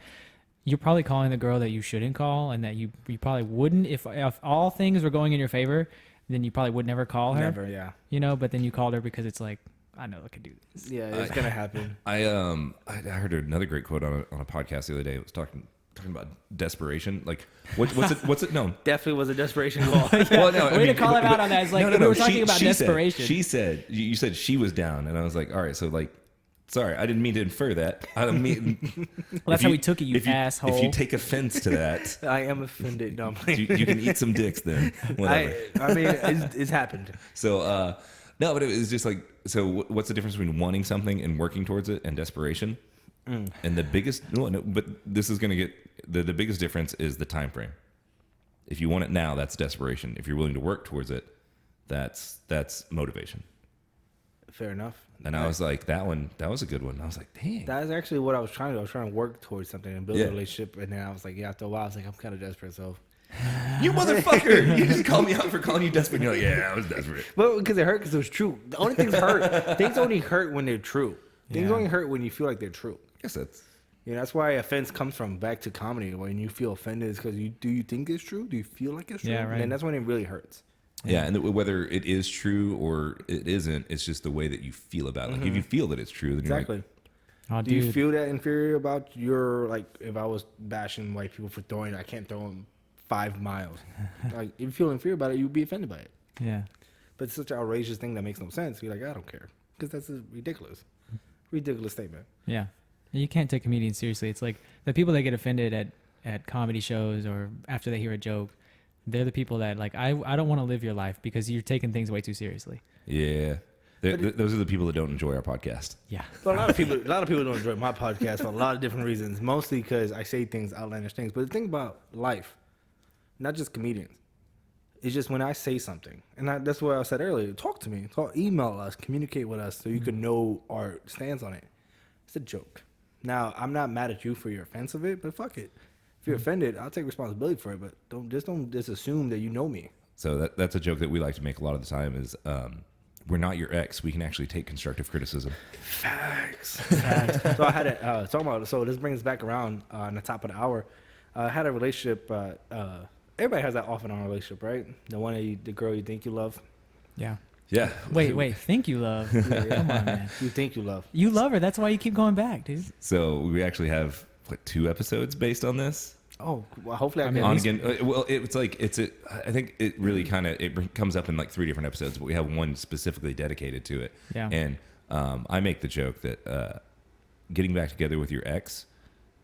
you're probably calling the girl that you shouldn't call, and that you probably wouldn't if all things were going in your favor, then you probably would never call her. never, yeah. You know, but then you called her because it's like, I know I could do this. Yeah, it's gonna happen. I heard another great quote on a podcast the other day. It was talking about desperation. Like, what's it? No, Definitely was a desperation call. well, no, Way to call him out on that. It's like we were talking about desperation. She said you said she was down, and I was like, all right, so like, sorry, I didn't mean to infer that. I don't mean. Well, that's how we took it, you asshole. If you take offense to that, I am offended. No, you can eat some dicks then. Whatever. I mean, it's happened. So, no, but it was just like, so what's the difference between wanting something and working towards it and desperation? And the biggest, but this is going to get, the biggest difference is the time frame. If you want it now, that's desperation. If you're willing to work towards it, that's motivation. Fair enough. And I was like, that was a good one. I was like, dang. That's actually what I was trying to do. I was trying to work towards something and build a relationship. And then I was like, yeah, after a while, I was like, I'm kind of desperate. So, you motherfucker. You just called me out for calling you desperate. You're like, yeah, I was desperate. Well, because it hurt because it was true. The only things hurt. Things only hurt when they're true. Things only hurt when you feel like they're true. I guess that's. That's why offense comes from back to comedy. When you feel offended, is because do you think it's true? Do you feel like it's true? Yeah, right. And that's when it really hurts. Yeah, and whether it is true or it isn't, it's just the way that you feel about it. Like, if you feel that it's true, then Exactly. You're like, Oh, Do you feel that inferior about your, like, if I was bashing white people for throwing, I can't throw them 5 miles. Like, if you feel inferior about it, you'd be offended by it. Yeah. But it's such an outrageous thing that makes no sense. You're like, I don't care. Because that's a ridiculous statement. Yeah. You can't take comedians seriously. It's like the people that get offended at comedy shows or after they hear a joke, they're the people that like, I don't want to live your life because you're taking things way too seriously. yeah. Those are the people that don't enjoy our podcast. Yeah. But a lot of people don't enjoy my podcast for a lot of different reasons. Mostly because I say things, outlandish things. But the thing about life, not just comedians, it's just when I say something, and that's what I said earlier. Talk to me, email us, communicate with us, so you can know our stance on it. It's a joke. Now I'm not mad at you for your offense of it, but fuck it. If you're offended, I'll take responsibility for it. But don't just assume that you know me. So that's a joke that we like to make a lot of the time is we're not your ex. We can actually take constructive criticism. Facts. So I had a talking about. So this brings back around on the top of the hour. I had a relationship. Everybody has that off and on relationship, right? The girl you think you love. Yeah. Yeah. Wait. Think you love? Come on, man. You think you love. You love her. That's why you keep going back, dude. So we actually have 2 episodes based on this. Oh, well, hopefully I can. On again. Well, I think it really kind of comes up in like 3 different episodes, but we have one specifically dedicated to it. Yeah. And I make the joke that getting back together with your ex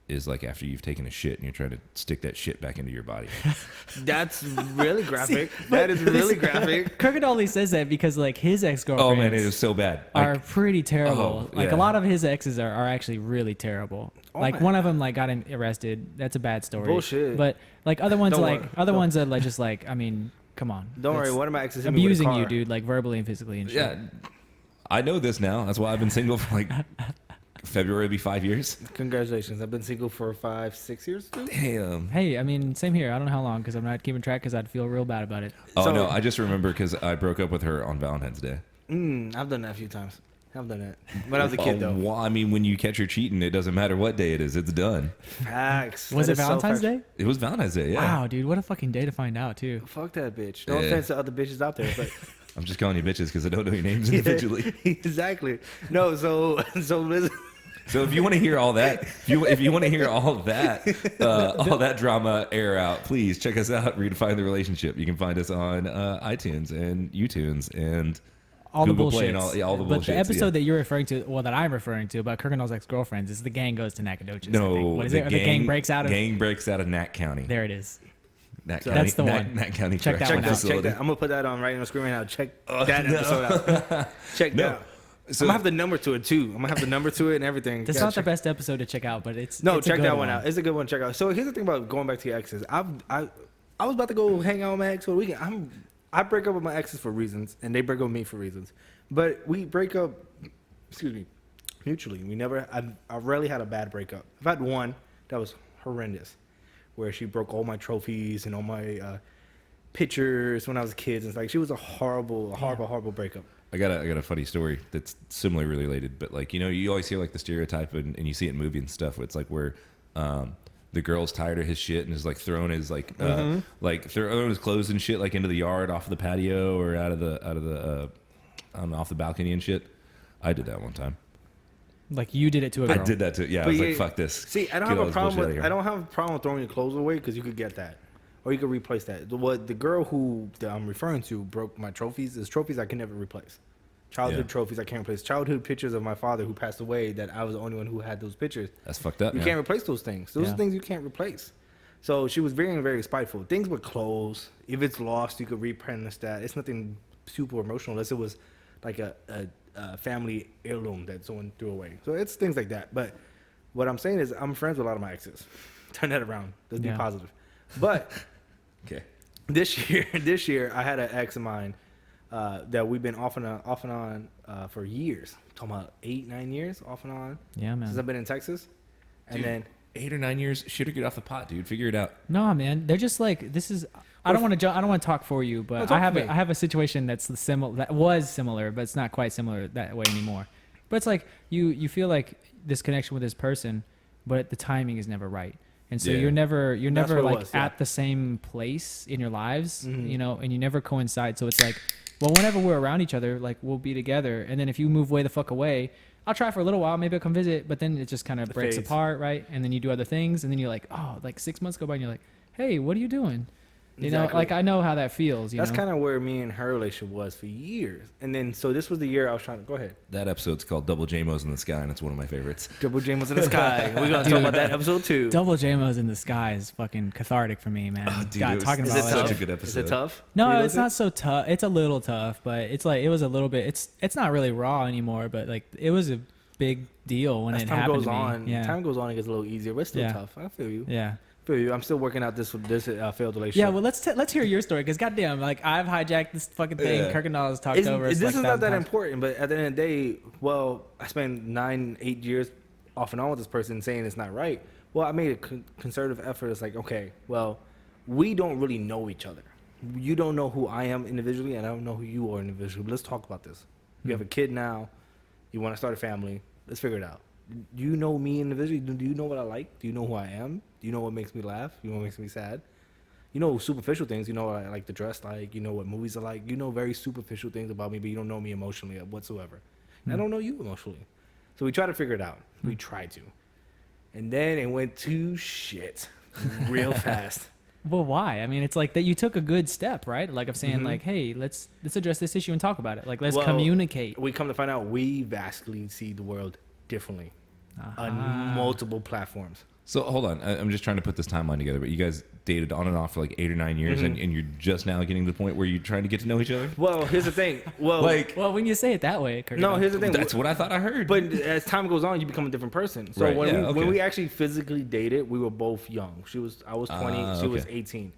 is like after you've taken a shit and you're trying to stick that shit back into your body. That's really graphic. That is really graphic. Kirk only says that because like his ex-girlfriends Oh man, it is so bad. are pretty terrible. Oh, Like yeah. a lot of his exes are actually really terrible. Oh, like man. one of them like got arrested. That's a bad story. Bullshit. But like other ones Don't like worry. other ones are like just like I mean, come on. Don't That's worry, one of my exes hit me with a abusing you, car. dude, like verbally and physically and shit. Yeah, I know this now. That's why I've been single for like February will be 5 years. Congratulations. I've been single for 5-6 years. Too. Damn. Hey, I mean, same here. I don't know how long because I'm not keeping track because I'd feel real bad about it. Oh So- no, I just remember because I broke up with her on Valentine's Day. I've done that a few times. I've done that. When I was a kid, though. Well, I mean, when you catch her cheating, it doesn't matter what day it is. It's done. Facts. Was That it is so Valentine's facts. Day? It was Valentine's Day. Yeah. Wow, dude, what a fucking day to find out too. Fuck that bitch. No Yeah. offense to other bitches out there, but I'm just calling you bitches because I don't know your names individually. Exactly. No, so listen. So if you want to hear all that, if you want to hear all that drama air out, please check us out. Redefine the Relationship. You can find us on iTunes and YouTunes and all Google the Play bullshit. and all the But bullshit. the episode that you're referring to, well, that I'm referring to about Kirk and All's ex-girlfriends is the gang goes to Nacogdoches. I think. What is it? Or the gang breaks out of. Gang breaks out of Nat County. There it is. Nat So County, that's the one. Nat County Check that Correctional one out. Facility. Check that. I'm gonna put that on right on the screen right now. Check that episode out. Check No. that out. So- I'm gonna have the number to it too. I'm gonna have the number to it and everything. That's Gotta not the check- best episode to check out, but it's No, it's a check good that one out. It's a good one to check out. So here's the thing about going back to your exes. I was about to go hang out with my ex for the weekend. I break up with my exes for reasons, and they break up with me for reasons. But we break up, mutually. I rarely had a bad breakup. I've had one that was horrendous, where she broke all my trophies and all my pictures when I was a kid. And it's like she was a horrible breakup. I got a funny story that's similarly related, but like, you know, you always hear like the stereotype and you see it in movies and stuff where it's like where the girl's tired of his shit and is like throwing his like throwing his clothes and shit like into the yard off of the patio or out of the I don't know, off the balcony and shit. I did that one time. Like you did it to a girl. I did that too. Yeah, I was like, fuck this. See, I don't Get all have a this problem bullshit with out of here. I don't have a problem with throwing your clothes away because you could get that, or you could replace that. The girl that I'm referring to broke my trophies. There's trophies I can never replace. Childhood trophies I can't replace. Childhood pictures of my father who passed away that I was the only one who had those pictures. That's fucked up. You man. can't replace those things. Those are things you can't replace. So she was very, very spiteful. Things with clothes, if it's lost, you could replenish that. It's nothing super emotional unless it was like a family heirloom that someone threw away. So it's things like that. But what I'm saying is I'm friends with a lot of my exes. Turn that around. Let's be positive. But Okay. this year I had an ex of mine that we've been off and on for years. I'm talking about 8-9 years off and on. Yeah, man. Since I've been in Texas. And Dude, then 8 or 9 years, shoot or get off the pot, dude. Figure it out. No, man. They're just like this is. I don't want to talk for you, but talk I for me. have a situation that's similar. That was similar, but it's not quite similar that way anymore. But it's like you feel like this connection with this person, but the timing is never right, and so Yeah. you're never what it like was, yeah. at the same place in your lives, Mhm. you know, and you never coincide. So it's like, well, whenever we're around each other, like we'll be together, and then if you move way the fuck away, I'll try for a little while, maybe I'll come visit, but then it just kind of breaks fades. apart, right? And then you do other things, and then you're like, oh, like 6 months go by, and you're like, hey, what are you doing? You know, Exactly. like I know how that feels. that's know? kind of where me and her relationship was for years. And then, so this was the year I was trying to, go ahead. That episode's called Double JMOs in the Sky, and it's one of my favorites. Double J was in the sky. We're going to talk about that episode too. Double JMOs in the sky is fucking cathartic for me, man. Oh, dude, God, it was talking Is about it such like, a tough? good Is episode. it tough? no, Can you it's listen? not so tough. It's a little tough, but it's like it was a little bit. It's not really raw anymore, but like it was a big deal when As it time happened goes to me. on, Yeah, time goes on, it gets a little easier, but it's still Yeah. tough. I feel you. yeah, Feel you. I'm still working out this failed relationship. yeah. Well, let's hear your story because goddamn, like I've hijacked this fucking thing. Yeah. Kirkendall has talked It's- over. us this like is not 1,000 that times. important, but at the end of the day, well, I spent 9-8 years off and on with this person saying it's not right. Well, I made a concerted effort. It's like, okay, well, we don't really know each other. You don't know who I am individually, and I don't know who you are individually. But let's talk about this. You have a kid now. You want to start a family. Let's figure it out. Do you know me individually? Do you know what I like? Do you know who I am? Do you know what makes me laugh? Do you know what makes me sad? You know superficial things. You know what I like to dress like. You know what movies I like. You know very superficial things about me, but you don't know me emotionally whatsoever. And I don't know you emotionally. So we try to figure it out. We try to. And then it went to shit real fast. Well, why? I mean, it's like that you took a good step, right? Like of saying, Mhm. like, hey, let's address this issue and talk about it. Like, let's Well, communicate. We come to find out we vastly see the world differently on multiple platforms. So hold on, I'm just trying to put this timeline together. But you guys dated on and off for like 8 or 9 years, Mhm. and you're just now getting to the point where you're trying to get to know each other. Well, here's the thing. Well, Like, Well, when you say it that way, no, here's the thing. that's what I thought I heard. But as time goes on, you become a different person. So Right, when, yeah, we, okay. when we actually physically dated, we were both young. I was 20, she was okay. 18.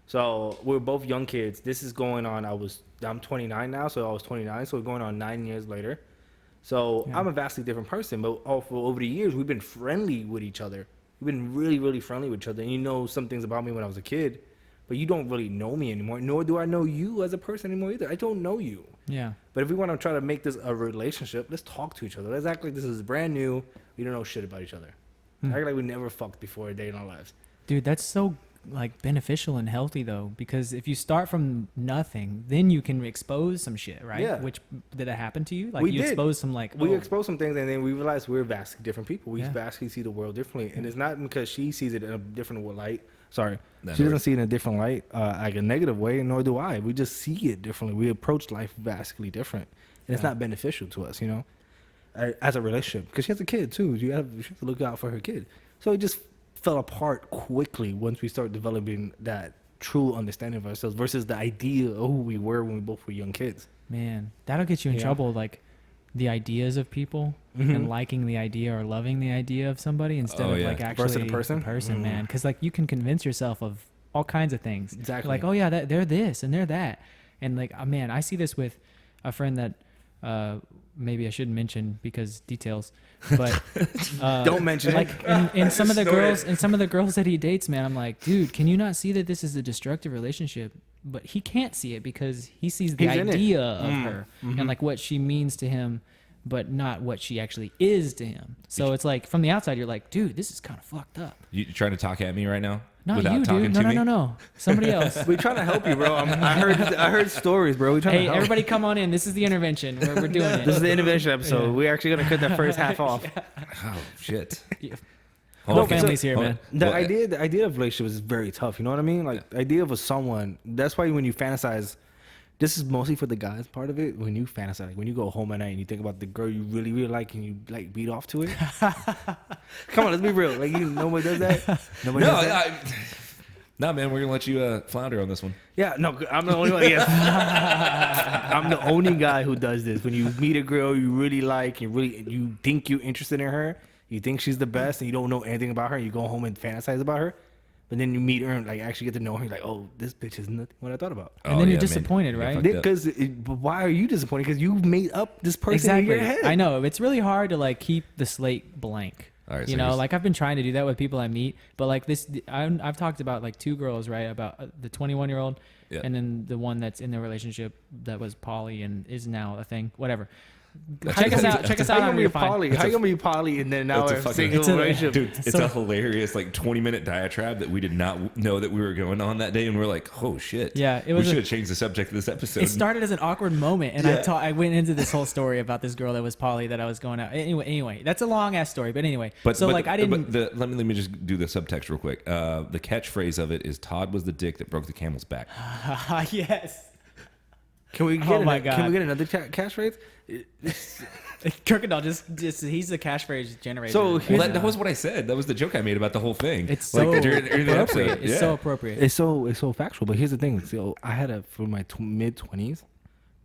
So we were both young kids. This is going on. I'm 29 now, so I was 29. So we're going on 9 years later. So Yeah. I'm a vastly different person. But over the years, we've been friendly with each other. We've been really, really friendly with each other. And you know some things about me when I was a kid, but you don't really know me anymore. Nor do I know you as a person anymore either. I don't know you. Yeah. But if we want to try to make this a relationship, let's talk to each other. Let's act like this is brand new. We don't know shit about each other. Act like we never fucked before a day in our lives. Dude, that's so like beneficial and healthy though, because if you start from nothing, then you can expose some shit, right? Yeah. Which did it happen to you? Like We you did. expose some like We exposed some things, and then we realized we're vastly different people. We Yeah. vastly see the world differently, and it's not because she sees it in a different light. Sorry, No, she no doesn't see it in a different light, like a negative way, nor do I. We just see it differently. We approach life vastly different, and it's Yeah. not beneficial to us, as a relationship. Because she has a kid too. She have to look out for her kid. So it just fell apart quickly once we started developing that true understanding of ourselves versus the idea of who we were when we both were young kids. Man, that'll get you in Yeah. trouble. Like the ideas of people Mhm. and liking the idea or loving the idea of somebody instead Oh, of yeah. like actually Person to person? the person, Mhm. man. Because like you can convince yourself of all kinds of things. Exactly. Like, oh yeah, they're this and they're that, and like, man, I see this with a friend that maybe I shouldn't mention because details, but Don't mention like it. in some of the Snort it. girls and some of the girls that he dates, man, I'm like, dude, can you not see that this is a destructive relationship? But he can't see it because he sees the He's in it. idea of Mm. her Mhm. and like what she means to him, but not what she actually is to him. So it's like from the outside, you're like, dude, this is kind of fucked up. You trying to talk at me right now? Not Without you, talking dude. to No, me? no. Somebody else. We trying to help you, bro. I heard stories, bro. We trying to Hey, help. everybody, come on in. This is the intervention. We're doing it. This is the intervention episode. Yeah. We're actually gonna cut that first half off. Oh shit. Yeah. Oh, No okay. families here, man. The Well, idea of relationships is very tough. You know what I mean? Like the idea of a someone. That's why when you fantasize, this is mostly for the guys part of it. When you fantasize, like when you go home at night and you think about the girl you really really like and you like beat off to it. Come on, let's be real. Like nobody does that. Nobody No, does that. no, man, we're gonna let you flounder on this one. Yeah, no, I'm the only one. Yes. I'm the only guy who does this. When you meet a girl you really like, you think you're interested in her, you think she's the best, and you don't know anything about her, and you go home and fantasize about her, but then you meet her and like actually get to know her, you're like, oh, this bitch is nothing what I thought about. And Oh, then you're yeah, man. disappointed, You got right? fucked up. Because why are you disappointed? Because you made up this person in Exactly. your head. I know. It's really hard to like keep the slate blank. All right, You so know, you're- like I've been trying to do that with people I meet, but like this, I've talked about like two girls, right? About the 21-year-old Yeah. and then the one that's in the relationship that was poly and is now a thing. Whatever. That's Check a- us out. Check us How out you on gonna be Redefine. poly? How you gonna be poly and then now That's a a fucking- single It's a- relationship? Dude, it's So- a hilarious like 20-minute diatribe that we did not know that we were going on that day, and we're like, oh shit. Yeah, it We was should a- have changed the subject of this episode. It started as an awkward moment, and Yeah. I went into this whole story about this girl that was poly that I was going out. Anyway, that's a long ass story, but anyway. But so but- like I didn't. But let me just do the subtext real quick. The catchphrase of it is Todd was the dick that broke the camel's back. Yes. Can we get Oh my Can God. we get another catchphrase? Kirkendall just he's the catchphrase generator. So Well, here's- that was what I said. That was the joke I made about the whole thing. It's like so during the appropriate. episode. It's Yeah. so appropriate. It's so factual. But here's the thing. So I had for my mid-20s,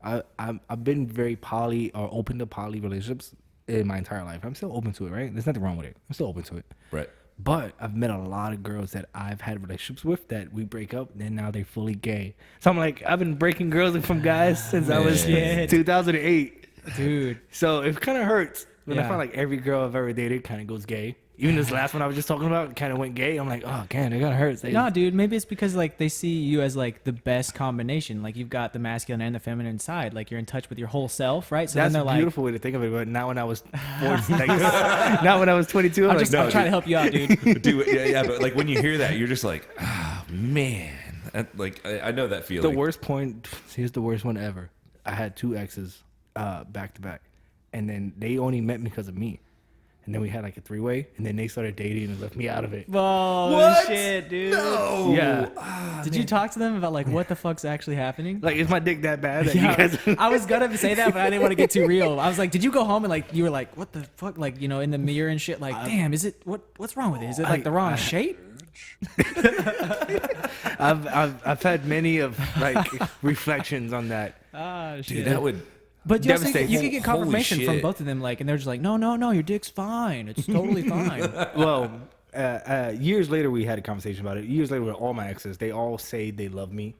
I've been very poly or open to poly relationships in my entire life. I'm still open to it, right? There's nothing wrong with it. I'm still open to it. Right. But I've met a lot of girls that I've had relationships with that we break up and now they're fully gay. So I'm like, I've been breaking girls from guys since I was Man. 2008. Dude. So it kind of hurts when I Yeah. find like every girl I've ever dated kind of goes gay. Even this last one I was just talking about kind of went gay. I'm like, oh, man, it kind of hurts. No, dude, maybe it's because like they see you as like the best combination. Like you've got the masculine and the feminine side. Like you're in touch with your whole self, right? So That's then a they're beautiful way to think of it. But not when I was 40, like, not when I was 22. I'm like, like, I'm trying to help you out, dude. Dude, yeah, but like when you hear that, you're just like, ah, man. Like I know that the feeling. worst point. Here's the worst one ever. I had two exes back to back, and then they only met me because of me. And then we had like a three-way, and then they started dating and left me out of it. Whoa, What? shit, dude. No. Yeah. Did you talk to them about like what the fuck's actually happening? Like, is my dick that bad that Yeah, you guys? I was gonna say that, but I didn't want to get too real. I was like, did you go home and like you were like, what the fuck, like in the mirror and shit? Like, damn, is it what's wrong with it? Is it like the wrong shape? I've had many of like reflections on that. Ah, shit. Dude, that would. But you, also, Devastating. you could get Holy confirmation from shit. both of them, like, and they're just like, no, your dick's fine. It's totally fine. Well, years later we had a conversation about it. Years later with all my exes, they all say they love me.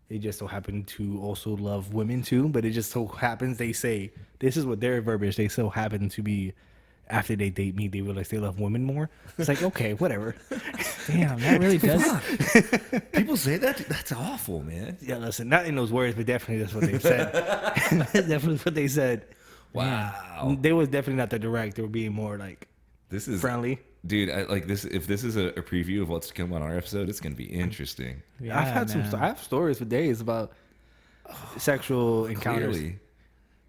They just so happen to also love women too. But it just so happens they say this is what their verbiage. They so happen to be. After they date me, they realize they love women more. It's like, okay, whatever. Damn, that really does. People say that? That's awful, man. Yeah, listen, not in those words, but definitely that's what they said. Definitely what they said. Wow. They was definitely not that direct. They were being more like This is friendly. Dude, like this. If this is a preview of what's to come on our episode, it's gonna be interesting. Yeah, I've had man. I have stories for days about sexual encounters. Clearly,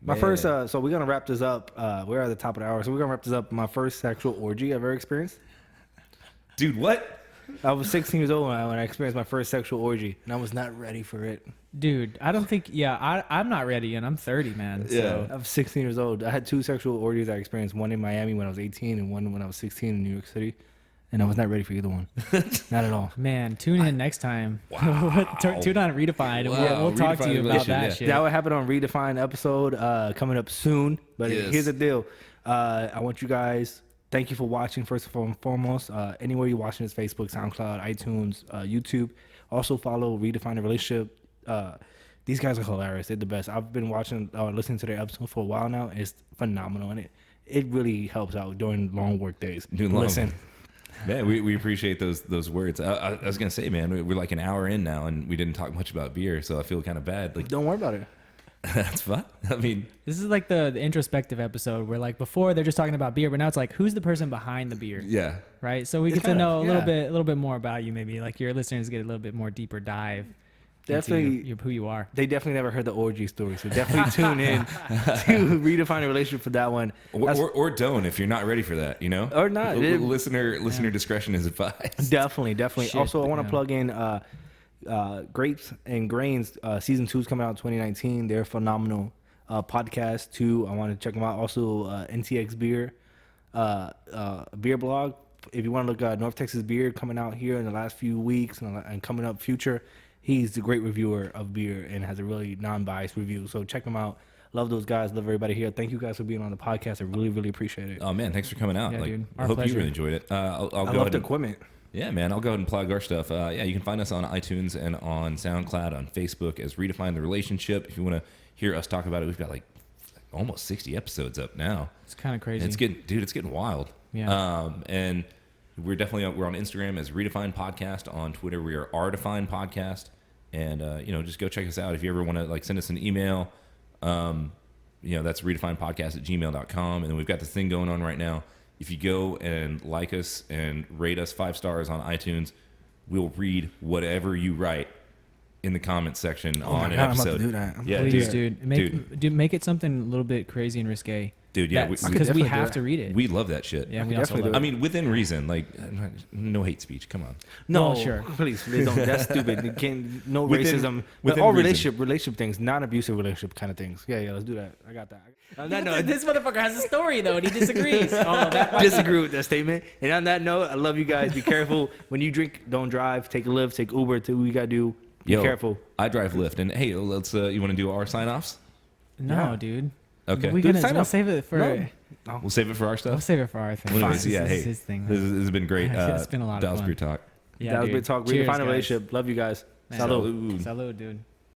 My Man. first, so we're gonna wrap this up. We're at the top of the hour, so we're gonna wrap this up. My first sexual orgy I've ever experienced. Dude, what? I was 16 years old when I experienced my first sexual orgy, and I was not ready for it. Dude, I don't think. Yeah, I'm not ready, and I'm 30, man. So I was 16 years old. I had 2 sexual orgies I experienced. One in Miami when I was 18, and one when I was 16 in New York City. And I was not ready for either one. Not at all. man, tune in next time. Wow. Tune on Redefine, and Wow, we'll talk to you Redefine about that relationship, shit. That would happen on Redefine episode coming up soon. But Yes. here's the deal. I want you guys, thank you for watching first and foremost. Anywhere you're watching this, Facebook, SoundCloud, iTunes, YouTube. Also follow Redefine the Relationship. These guys are hilarious. They're the best. I've been watching, listening to their episode for a while now. It's phenomenal. And it really helps out during long work days. Listen. Man, we appreciate those words. I was gonna say, man, we're like an hour in now, and we didn't talk much about beer, so I feel kind of bad. Like, Don't worry about it. that's fun. I mean, This is like the introspective episode where like before they're just talking about beer, but now it's like who's the person behind the beer, yeah, right? So we It's get to kind know of- a yeah. little bit more about you, maybe like your listeners get a little bit more deeper dive Definitely. into who you are. They definitely never heard the orgy story, so definitely tune in to Redefine a Relationship for that one. or don't if you're not ready for that, you know, Or not. Listener discretion is advised. Definitely. Shit, Also, I want to yeah. plug in Grapes and Grains. Season 2 is coming out in 2019. They're a phenomenal podcast too. I want to check them out. Also, NTX Beer, beer blog. If you want to look North Texas beer coming out here in the last few weeks and coming up future, he's a great reviewer of beer and has a really non-biased review. So check them out. Love those guys. Love everybody here. Thank you guys for being on the podcast. I really, really appreciate it. Oh man, thanks for coming out. Yeah, like, dude. I Our hope pleasure. you really enjoyed it. I'll I go love ahead the and, equipment. yeah, man, I'll go ahead and plug our stuff. Yeah, you can find us on iTunes and on SoundCloud, on Facebook as Redefine the Relationship. If you want to hear us talk about it, we've got like almost 60 episodes up now. It's kind of crazy. It's getting wild. Yeah. And we're on Instagram as Redefine Podcast. On Twitter, we are Define Podcast. And just go check us out. If you ever want to like send us an email, that's redefinepodcast@gmail.com. And then we've got this thing going on right now. If you go and like us and rate us 5 stars on iTunes, we'll read whatever you write in the comments section on an God, I'm episode. about to do that. Yeah, Please, dude. dude. Make it something a little bit crazy and risque. Dude, yeah, because definitely we do have that. to read it. we love that shit. Yeah, I we could also definitely love do I mean, within reason, like no hate speech. Come on. No, Well, sure. please don't. That's stupid. You can't, no Within- racism. within All reason. relationship things, non-abusive relationship kind of things. Yeah, let's do that. I got that. On that note, This motherfucker has a story though, and he disagrees. I disagree with that statement. And on that note, I love you guys. Be careful when you drink. Don't drive. Take a Lyft. Take Uber. Do what you gotta do. Be Yo, careful. I drive Lyft, and hey, let's. You want to do our sign-offs? No, Yeah. dude. Okay. Dude, sign We'll up. save it for. No. We'll save it for our We'll stuff. save it for our thing. Well, anyways, This yeah, is hey, his thing. This has been great. It's been a lot of Dallas fun. Beer Talk. Yeah, that was dude. good talk. Cheers, Redefine a guys. relationship. Love you guys. Man. Salud. Salud, dude.